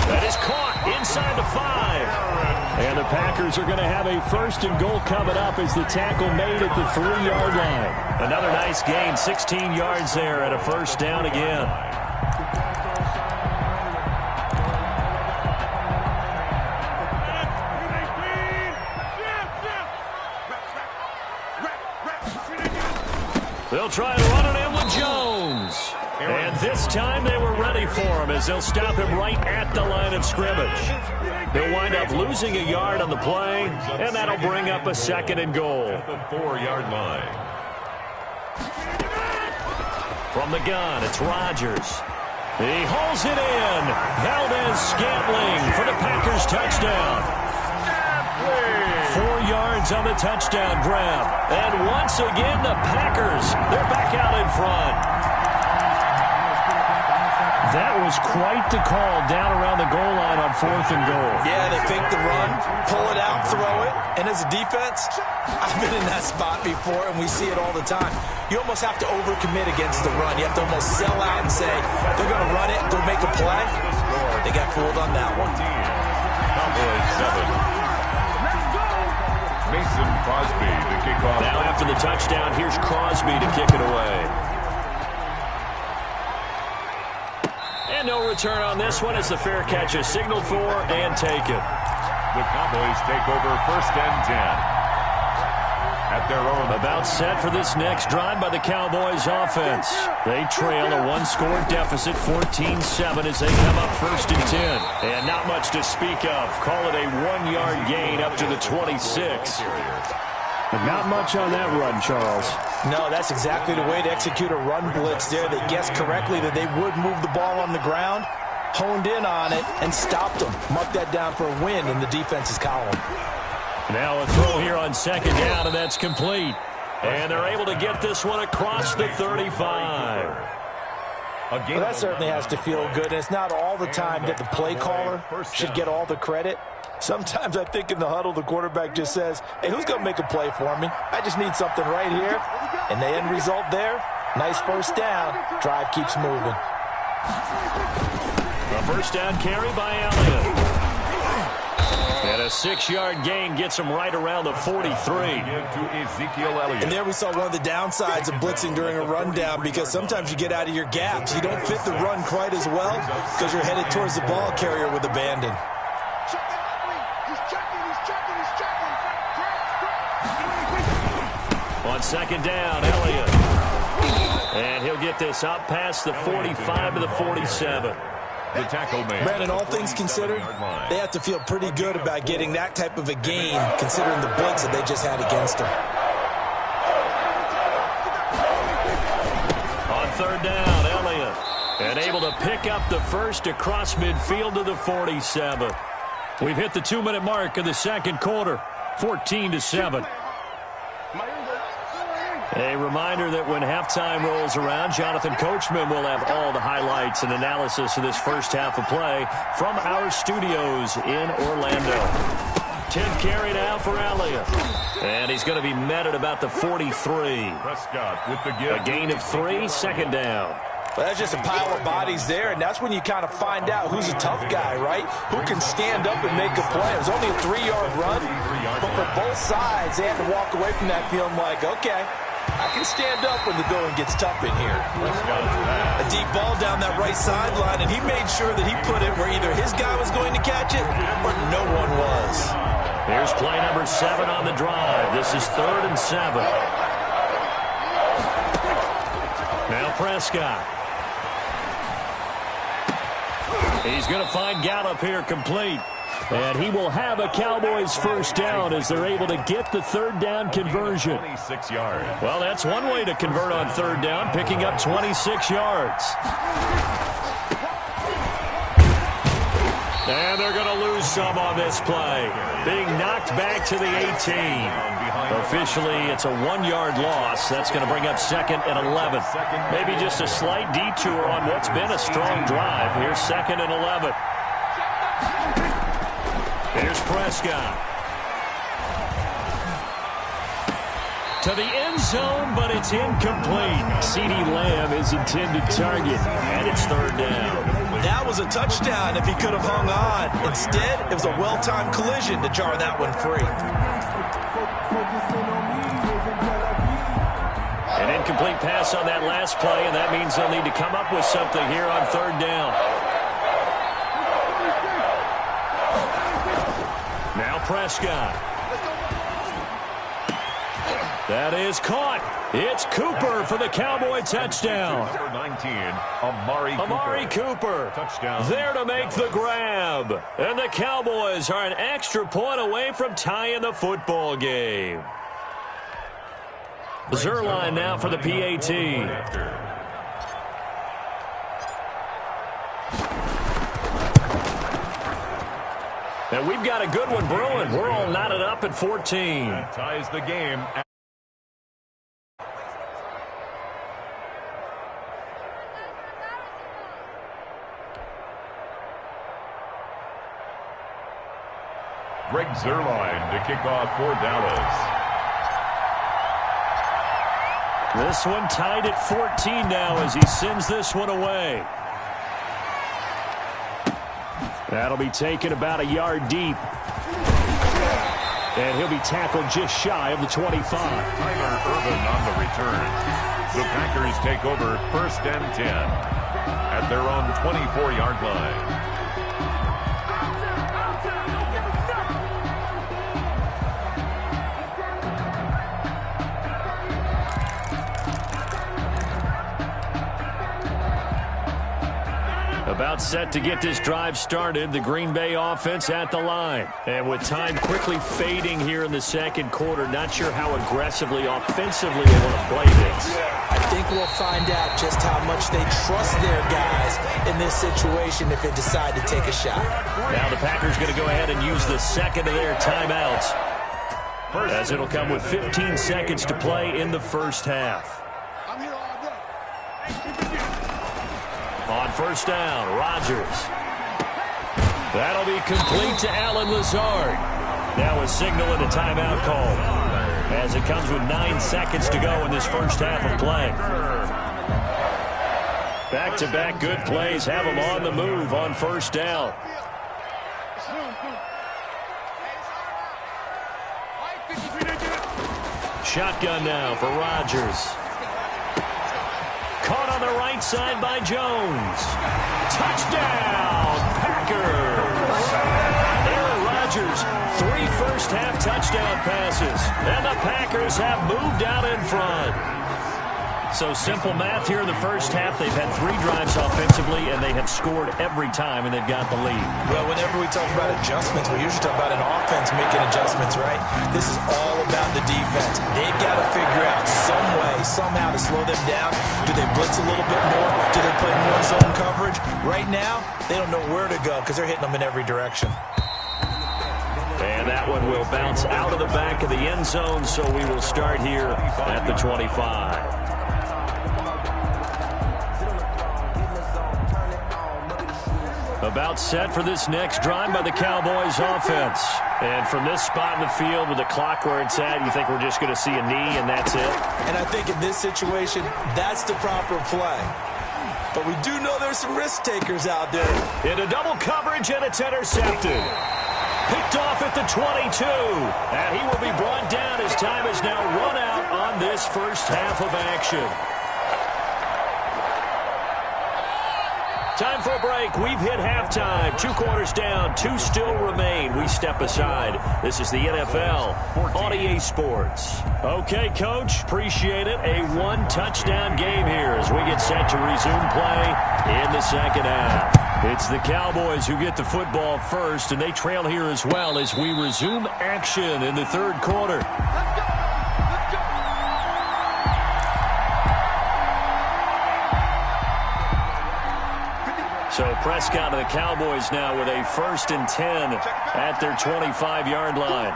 That is caught inside the 5. And the Packers are going to have a 1st and goal coming up as the tackle made at the 3-yard line. Another nice gain, 16 yards there and a 1st down again. They'll try to run it in with Jones. And this time they were ready for him as they'll stop him right at the line of scrimmage. They'll wind up losing a yard on the play, and that'll bring up a 2nd and goal. At the 4-yard line. From the gun, it's Rodgers. He hauls it in. Valdez-Scantling for the Packers touchdown. 4 yards on the touchdown grab. And once again, the Packers, they're back out in front. That was quite the call down around the goal line on 4th and goal. Yeah, they fake the run, pull it out, throw it. And as a defense, I've been in that spot before, and we see it all the time. You almost have to overcommit against the run. You have to almost sell out and say, they're going to run it, go make a play. They got fooled on that one. Cowboys 7. Mason Crosby to kick off. Now after the touchdown, here's Crosby to kick it away. And no return on this one as the fair catch is signaled for and taken. The Cowboys take over 1st and 10. At their own. About set for this next drive by the Cowboys offense. They trail a one-score deficit, 14-7, as they come up 1st and 10. And not much to speak of. Call it a 1-yard gain up to the 26. But not much on that run, Charles. No, that's exactly the way to execute a run blitz there. They guessed correctly that they would move the ball on the ground, honed in on it, and stopped them. Mark that down for a win in the defense's column. Now a throw here on 2nd down, and that's complete. And they're able to get this one across the 35. Well, that certainly has to feel good. And it's not all the time that the play caller should get all the credit. Sometimes I think in the huddle, the quarterback just says, hey, who's going to make a play for me? I just need something right here. And the end result there, nice 1st down. Drive keeps moving. The 1st down carry by Elliott. And a 6-yard gain gets him right around the 43. And there we saw one of the downsides of blitzing during a rundown, because sometimes you get out of your gaps. You don't fit the run quite as well because you're headed towards the ball carrier with abandon. On 2nd down, Elliott. And he'll get this up past the 45 to the 47. The tackle made. Brandon, all things considered, they have to feel pretty good about getting that type of a gain, considering the blitz that they just had against them. On 3rd down, Elliott. And able to pick up the first across midfield to the 47. We've hit the 2-minute mark of the 2nd quarter, 14-7. A reminder that when halftime rolls around, Jonathan Coachman will have all the highlights and analysis of this first half of play from our studios in Orlando. 10th carry now for Elliott. And he's going to be met at about the 43. Prescott with the give. A gain of 3, 2nd down. Well, that's just a pile of bodies there, and that's when you kind of find out who's a tough guy, right? Who can stand up and make a play. It was only a 3-yard run, but for both sides, they had to walk away from that feeling like, okay, I can stand up when the going gets tough in here. A deep ball down that right sideline, and he made sure that he put it where either his guy was going to catch it or no one was. Here's play number 7 on the drive. This is 3rd and 7. Now Prescott. He's going to find Gallup here complete. And he will have a Cowboys 1st down as they're able to get the 3rd down conversion. 26 yards. Well, that's one way to convert on 3rd down, picking up 26 yards. And they're going to lose some on this play. Being knocked back to the 18. Officially, it's a 1-yard loss. That's going to bring up 2nd and 11. Maybe just a slight detour on what's been a strong drive. Here's 2nd and 11. Here's Prescott. To the end zone, but it's incomplete. CeeDee Lamb is intended target, and it's 3rd down. That was a touchdown if he could have hung on. Instead, it was a well-timed collision to jar that one free. An incomplete pass on that last play, and that means they'll need to come up with something here on 3rd down. Now Prescott. That is caught. It's Cooper for the Cowboy touchdown. Number 19, Amari Cooper. Touchdown. There to make the grab. And the Cowboys are an extra point away from tying the football game. Zerline now for the PAT. And we've got a good one brewing. We're all knotted up at 14. That ties the game. Greg Zerline to kick off for Dallas. This one tied at 14 now as he sends this one away. That'll be taken about a yard deep. And he'll be tackled just shy of the 25. Tyler Irvin on the return. The Packers take over 1st and 10 at their own 24-yard line. About set to get this drive started, the Green Bay offense at the line. And with time quickly fading here in the second quarter, not sure how aggressively, offensively they want to play this. I think we'll find out just how much they trust their guys in this situation if they decide to take a shot. Now the Packers going to go ahead and use the second of their timeouts, as it'll come with 15 seconds to play in the first half. I'm here all day. On first down, Rodgers. That'll be complete to Allen Lazard. Now a signal and a timeout call, as it comes with 9 seconds to go in this first half of play. Back-to-back good plays have them on the move on first down. Shotgun now for Rodgers. Caught on the right side by Jones. Touchdown, Packers! Aaron Rodgers, 3 first-half touchdown passes, and the Packers have moved out in front. So simple math here in the first half. They've had 3 drives offensively, and they have scored every time, and they've got the lead. Well, whenever we talk about adjustments, we usually talk about an offense making adjustments, right? This is all about the defense. They've got to figure out some way, somehow to slow them down. Do they blitz a little bit more? Do they play more zone coverage? Right now, they don't know where to go because they're hitting them in every direction. And that one will bounce out of the back of the end zone, so we will start here at the 25. About set for this next drive by the Cowboys offense. And from this spot in the field with the clock where it's at, you think we're just going to see a knee and that's it? And I think in this situation, that's the proper play. But we do know there's some risk takers out there. Into double coverage, and it's intercepted. Picked off at the 22. And he will be brought down as time is now run out on this first half of action. Time for a break. We've hit halftime. 2 quarters down. 2 still remain. We step aside. This is the NFL on EA Sports. Okay, Coach. Appreciate it. A 1-touchdown game here as we get set to resume play in the second half. It's the Cowboys who get the football first, and they trail here as well as we resume action in the third quarter. So Prescott and the Cowboys now with a 1st and 10 at their 25-yard line.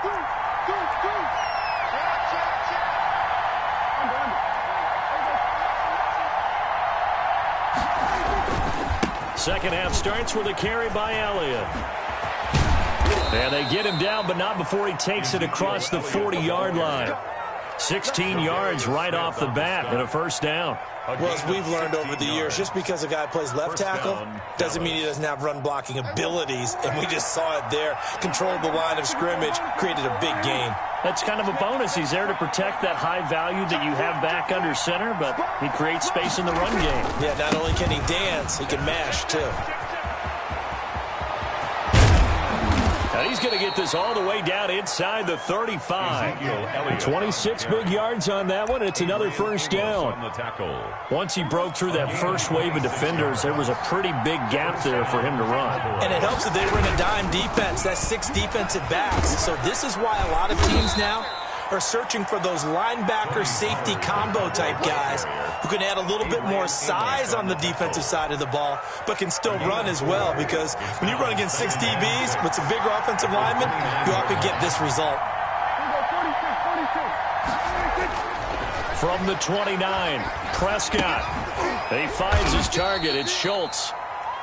Second half starts with a carry by Elliott. And they get him down, but not before he takes it across the 40-yard line. 16 yards right off the bat and a first down. Well, as we've learned over the years, just because a guy plays left tackle doesn't mean he doesn't have run-blocking abilities, and we just saw it there. Controlled the line of scrimmage, created a big gain. That's kind of a bonus. He's there to protect that high value that you have back under center, but he creates space in the run game. Yeah, not only can he dance, he can mash, too. And he's going to get this all the way down inside the 35. 26 big yards on that one. It's another first down. Once he broke through that first wave of defenders, there was a pretty big gap there for him to run. And it helps that they were in a dime defense. That's 6 defensive backs. So this is why a lot of teams now are searching for those linebacker safety combo type guys who can add a little bit more size on the defensive side of the ball, but can still run as well, because when you run against 6 DBs with some bigger offensive linemen, you often get this result. From the 29, Prescott. He finds his target. It's Schultz.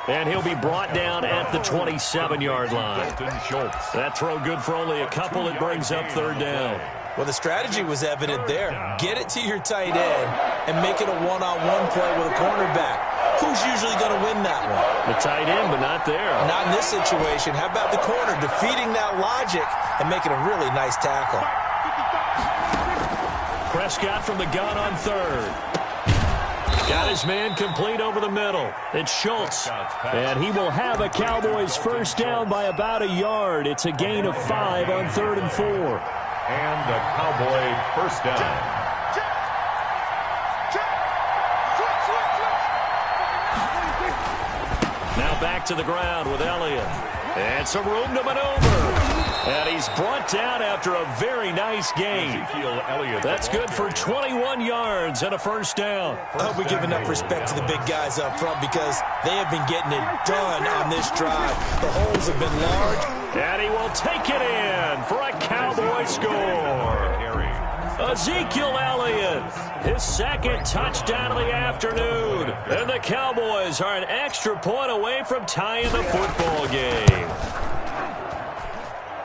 And he'll be brought down at the 27-yard line. That throw good for only a couple. It brings up third down. Well, the strategy was evident there. Get it to your tight end and make it a one-on-one play with a cornerback. Who's usually going to win that one? The tight end, but not there. Not in this situation. How about the corner defeating that logic and making a really nice tackle? Prescott from the gun on third. Got his man complete over the middle. It's Schultz. And he will have a Cowboys first down by about a yard. It's a gain of 5 on 3rd and 4. And a Cowboy first down. Now back to the ground with Elliott. And some room to maneuver. And he's brought down after a very nice gain. That's good for 21 yards and a first down. I hope we give enough respect to the big guys up front because they have been getting it done on this drive. The holes have been large. And he will take it in for a Cowboy score. Ezekiel Elliott, his second touchdown of the afternoon. And the Cowboys are an extra point away from tying the football game.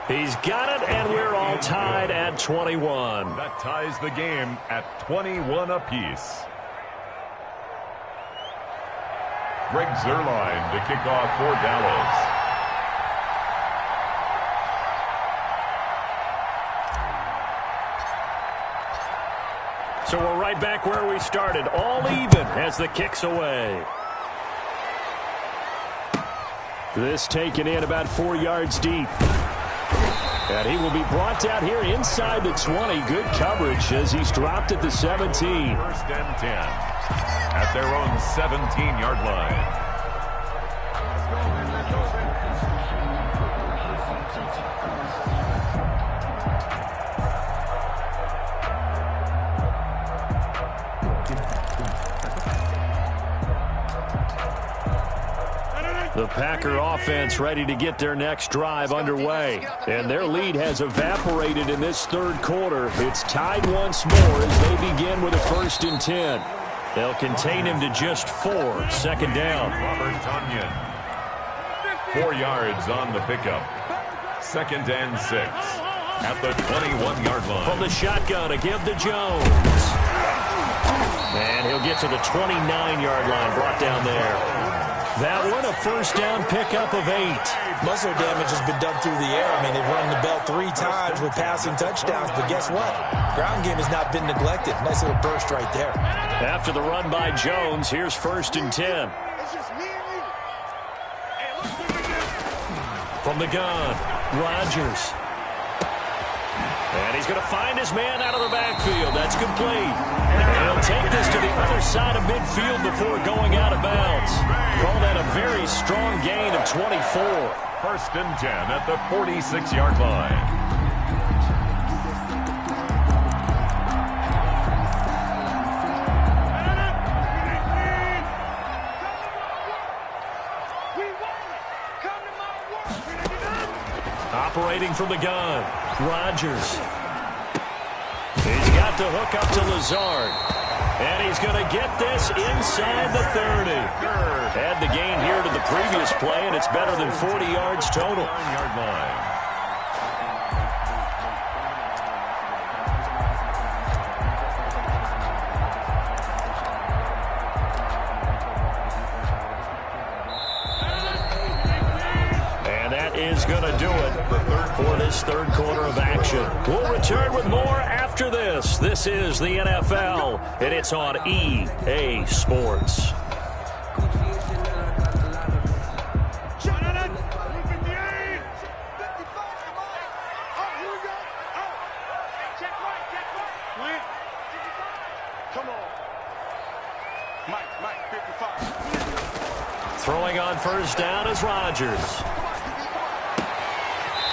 He's got it, and we're all tied at 21. That ties the game at 21 apiece. Greg Zuerlein to kick off for Dallas. So we're right back where we started, all even as the kick's away. This taken in about 4 yards deep. And he will be brought down here inside the 20. Good coverage as he's dropped at the 17. First and 10 at their own 17-yard line. The Packer offense ready to get their next drive underway. And their lead has evaporated in this third quarter. It's tied once more as they begin with a 1st and 10. They'll contain him to just 4. Second down. Robert Tonyan. 4 yards on the pickup. 2nd and 6 at the 21-yard line. From the shotgun, a give to Jones. And he'll get to the 29-yard line, brought down there. That one, a first down pickup of 8. Most of their damage has been done through the air. I mean, they've run the bell 3 times with passing touchdowns, but guess what? Ground game has not been neglected. Nice little burst right there. After the run by Jones, here's 1st and 10. From the gun, Rodgers. And he's going to find his man out of the backfield. That's complete. And he'll take this to the other side of midfield before going out of bounds. Call that a very strong gain of 24. 1st and 10 at the 46-yard line. Operating from the gun, Rodgers. He's got the hook up to Lazard. And he's going to get this inside the 30. Add the gain here to the previous play, and it's better than 40 yards total. 9-yard line. Is going to do it for this third quarter of action. We'll return with more after this. This is the NFL, and it's on EA Sports. Throwing on first down is Rodgers.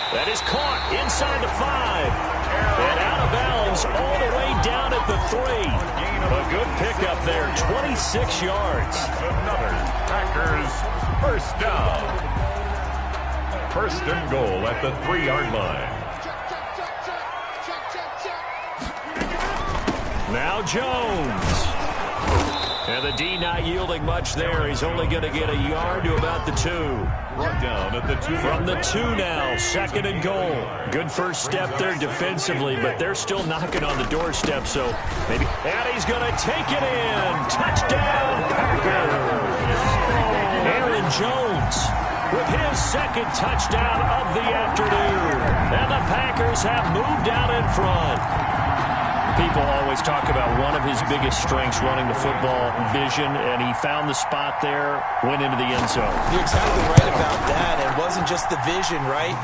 That is caught inside the 5. And out of bounds all the way down at the 3. A good pickup there, 26 yards. Another Packers first down. 1st and goal at the 3-yard line. Now Jones. And the D not yielding much there. He's only going to get a yard to about the 2. Brought down at the 2. From the 2 now, 2nd and goal. Good first step there defensively, but they're still knocking on the doorstep, so maybe. And he's going to take it in. Touchdown, Packers. Jones with his second touchdown of the afternoon. And the Packers have moved out in front. People always talk about one of his biggest strengths running the football, vision, and he found the spot there, went into the end zone. You're exactly right about that. It wasn't just the vision, right?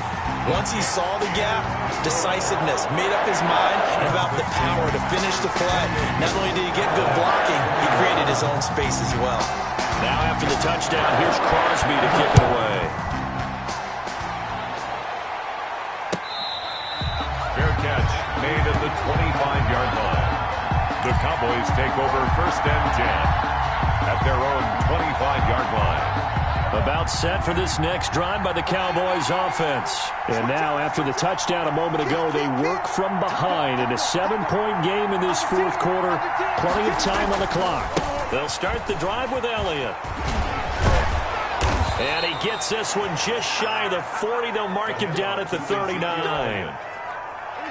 Once he saw the gap, decisiveness, made up his mind, and about the power to finish the play. Not only did he get good blocking, he created his own space as well. Now after the touchdown, here's Crosby to kick it away. Fair catch made at the 25-yard line. The Cowboys take over 1st and 10 at their own 25-yard line. About set for this next drive by the Cowboys offense. And now after the touchdown a moment ago, they work from behind in a 7-point game in this fourth quarter. Plenty of time on the clock. They'll start the drive with Elliott. And he gets this one just shy of the 40. They'll mark him down at the 39.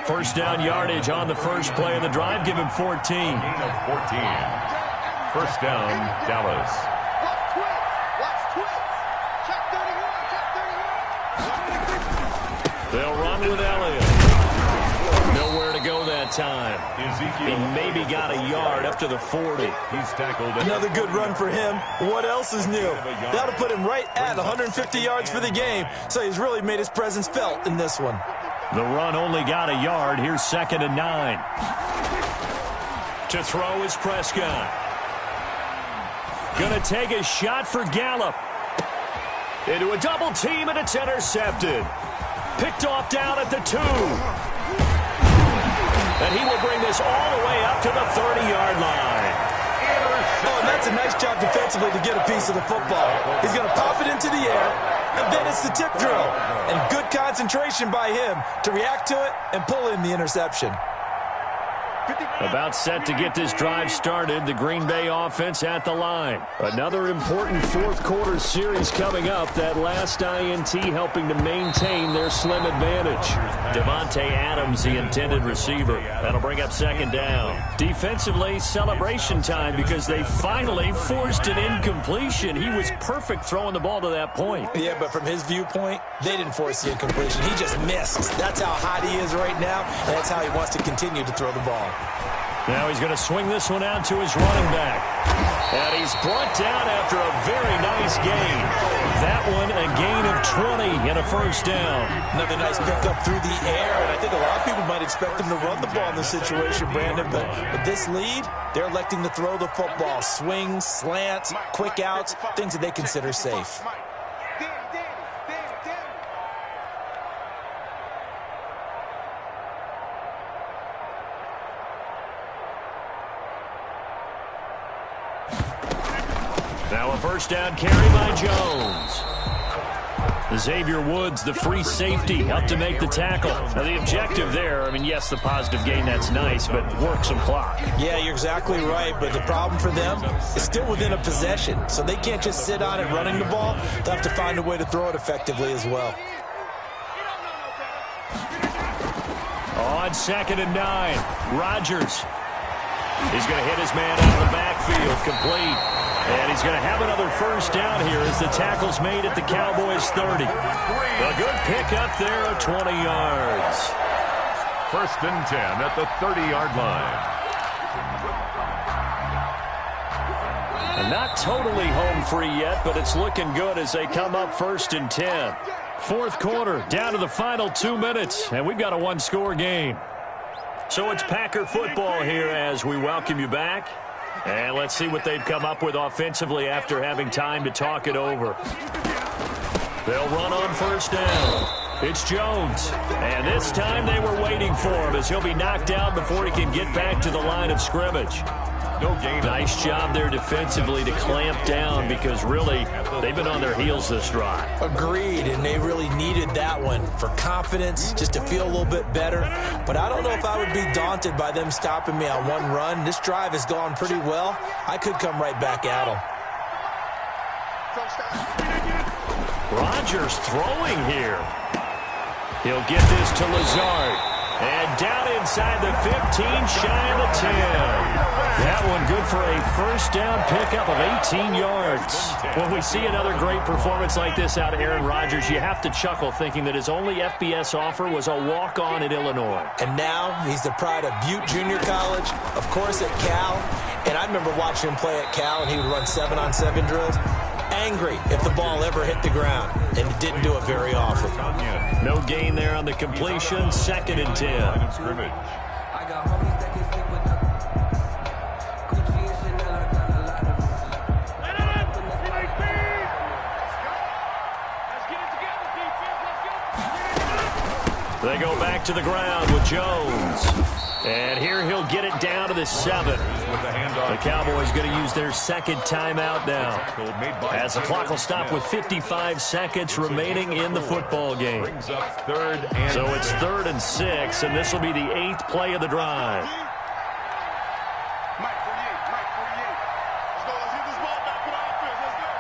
First down yardage on the first play of the drive. Give him 14. Gain of 14. First down, Dallas. They'll run with Elliott. Nowhere to go that time. He maybe got a yard up to the 40. He's tackled. Another good run for him. What else is new? That'll put him right at 150 yards for the game, so he's really made his presence felt in this one. The run only got a yard. Here's 2nd and 9. To throw is Prescott. Gonna take a shot for Gallup. Into a double team, and it's intercepted. Picked off down at the 2. And he will bring this all the way up to the 30-yard line. Oh, and that's a nice job defensively to get a piece of the football. He's going to pop it into the air, and then it's the tip drill. And good concentration by him to react to it and pull in the interception. About set to get this drive started, the Green Bay offense at the line. Another important fourth quarter series coming up. That last INT helping to maintain their slim advantage. Devontae Adams, the intended receiver. That'll bring up 2nd down. Defensively, celebration time because they finally forced an incompletion. He was perfect throwing the ball to that point. Yeah, but from his viewpoint, they didn't force the incompletion. He just missed. That's how hot he is right now, and that's how he wants to continue to throw the ball. Now he's going to swing this one out to his running back. And he's brought down after a very nice gain. That one a gain of 20 and a first down. Another nice pickup through the air, and I think a lot of people might expect him to run the ball in this situation, Brandon. But with this lead, they're electing to throw the football. Swings, slants, quick outs, things that they consider safe. Now a first down carry by Jones. Xavier Woods, the free safety, helped to make the tackle. Now the objective there, I mean, yes, the positive gain, that's nice, but work some clock. Yeah, you're exactly right, but the problem for them is still within a possession, so they can't just sit on it running the ball. They'll have to find a way to throw it effectively as well. On 2nd and 9, Rodgers. He's going to hit his man out of the backfield, complete. And he's going to have another first down here as the tackle's made at the Cowboys 30. A good pickup there of 20 yards. 1st and 10 at the 30-yard line. And not totally home free yet, but it's looking good as they come up 1st and 10. Fourth quarter, down to the final 2 minutes, and we've got a one-score game. So it's Packer football here as we welcome you back. And let's see what they've come up with offensively after having time to talk it over. They'll run on first down. It's Jones. And this time they were waiting for him as he'll be knocked down before he can get back to the line of scrimmage. No gain. Nice job there defensively to clamp down because really they've been on their heels this drive. Agreed, and they really needed that one for confidence, just to feel a little bit better. But I don't know if I would be daunted by them stopping me on one run. This drive has gone pretty well. I could come right back at them. Rodgers throwing here. He'll get this to Lazard. And down inside the 15, shy of the 10. That one good for a first down pickup of 18 yards. When we see another great performance like this out of Aaron Rodgers, you have to chuckle thinking that his only FBS offer was a walk-on at Illinois. And now he's the pride of Butte Junior College, of course at Cal. And I remember watching him play at Cal, and he would run 7-on-7 drills. Angry if the ball ever hit the ground, and it didn't do it very often. No gain there on the completion, 2nd and 10. They go back to the ground with Jones. And here he'll get it down to the 7. The Cowboys going to use their 2nd timeout now, as the clock will stop with 55 seconds remaining in the football game. So it's 3rd and 6, and this will be the 8th play of the drive. Mike 48, Mike 48. Let's go, let's get this ball back. Put on offense, let's go.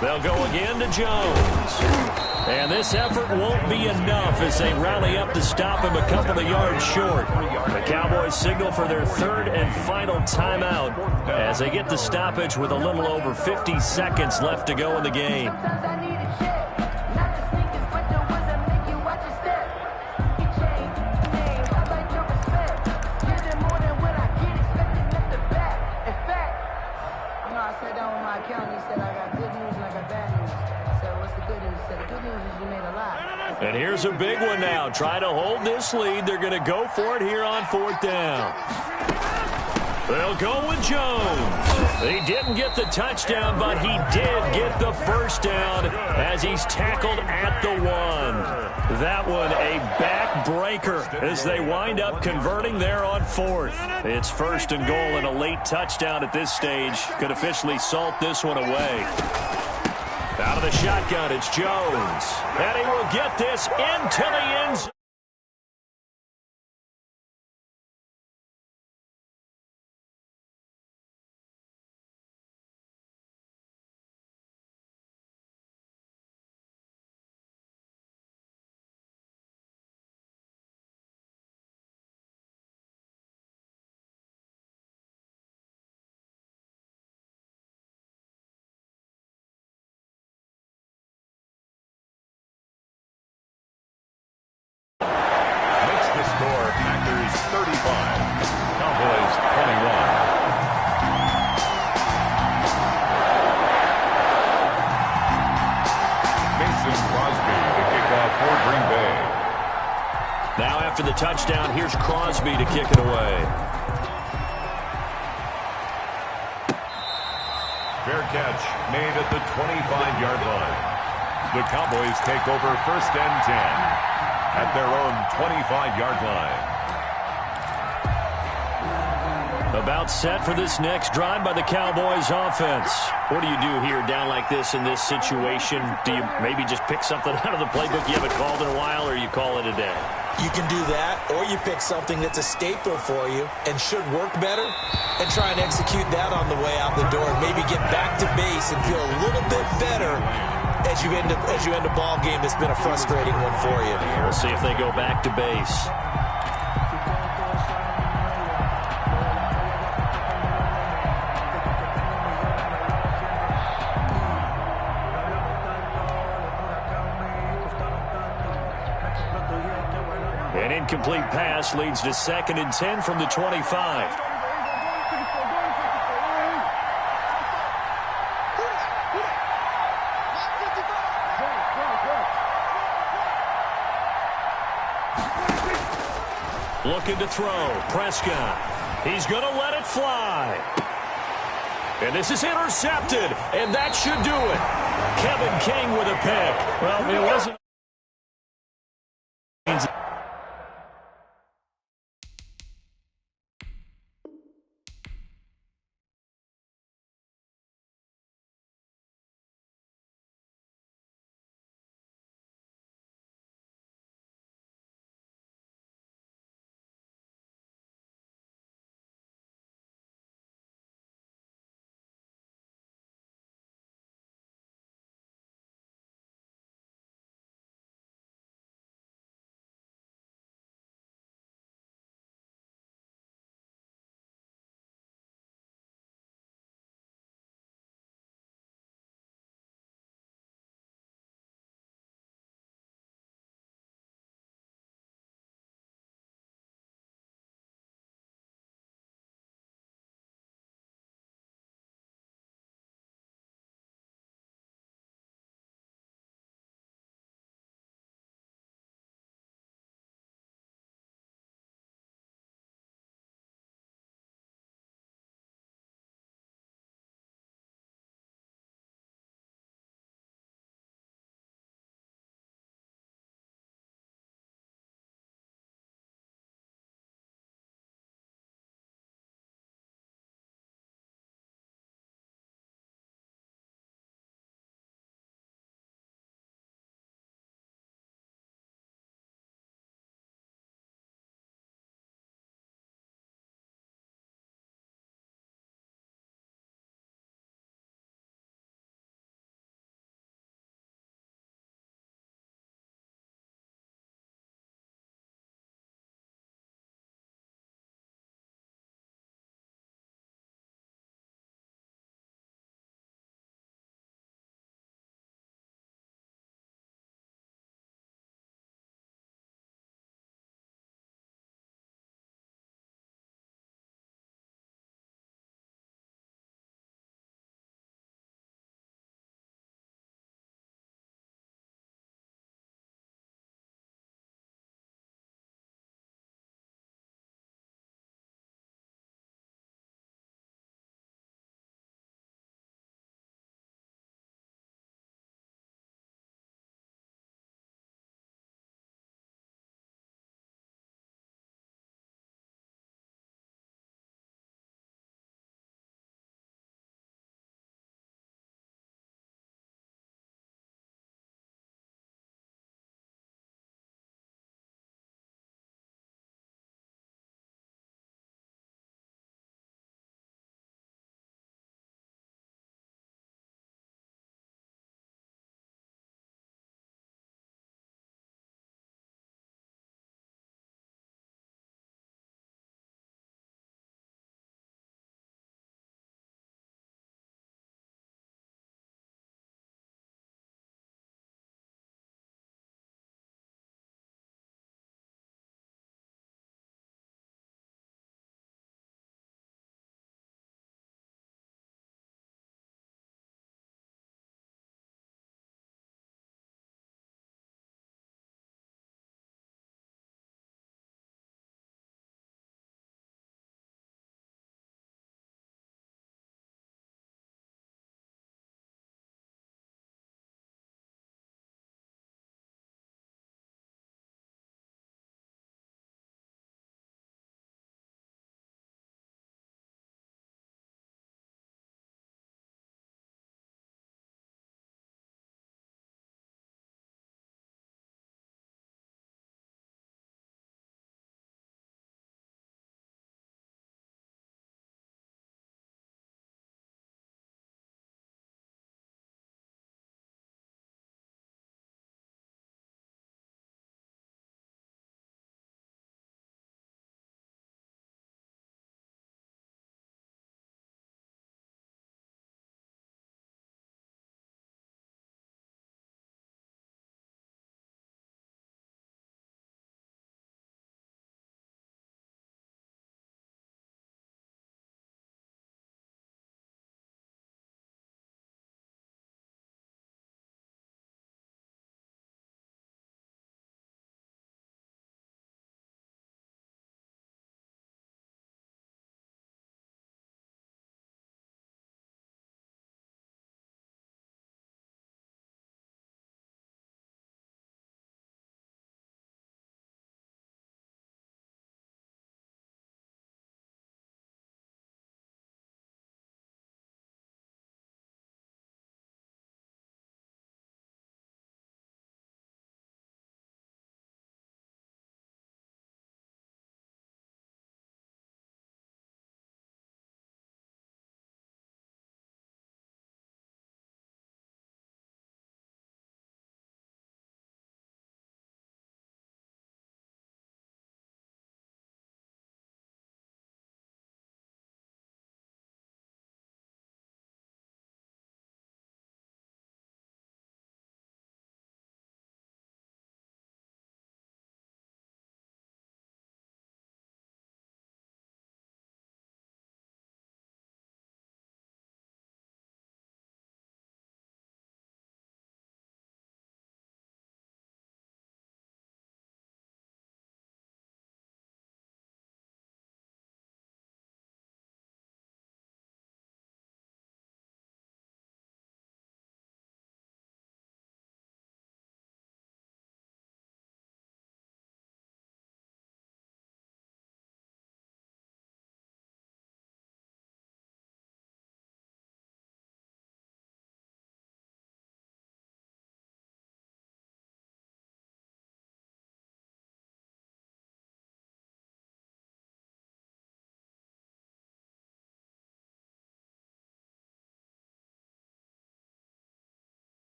They'll go again to Jones. And this effort won't be enough as they rally up to stop him a couple of yards short. The Cowboys signal for their 3rd and final timeout as they get the stoppage with a little over 50 seconds left to go in the game. Sometimes I need a check. Not the sneakers, but the ones that make you watch your step. You change your name, I like your respect. Getting more than what I get expecting at the back. In fact, you know, I sat down with my accountant. He said I got good news and I got bad news. So what's the good news? He said the good news is you made a lot. And here's a big one now. Try to hold this lead. They're going to go for it here on 4th down. They'll go with Jones. He didn't get the touchdown, but he did get the first down as he's tackled at the 1. That one a backbreaker as they wind up converting there on 4th. It's 1st and goal, and a late touchdown at this stage could officially salt this one away. Out of the shotgun, it's Jones. And he will get this into the end zone. After the touchdown, here's Crosby to kick it away. Fair catch made at the 25-yard line. The Cowboys take over 1st and 10 at their own 25-yard line. About set for this next drive by the Cowboys offense. What do you do here down like this in this situation? Do you maybe just pick something out of the playbook you haven't called in a while, or you call it a day? You can do that, or you pick something that's a staple for you and should work better and try and execute that on the way out the door and maybe get back to base and feel a little bit better as you end a ball game that's been a frustrating one for you. We'll see if they go back to base. An incomplete pass leads to 2nd and 10 from the 25. Looking to throw. Prescott. He's going to let it fly. And this is intercepted, and that should do it. Kevin King with a pick. Well, it wasn't.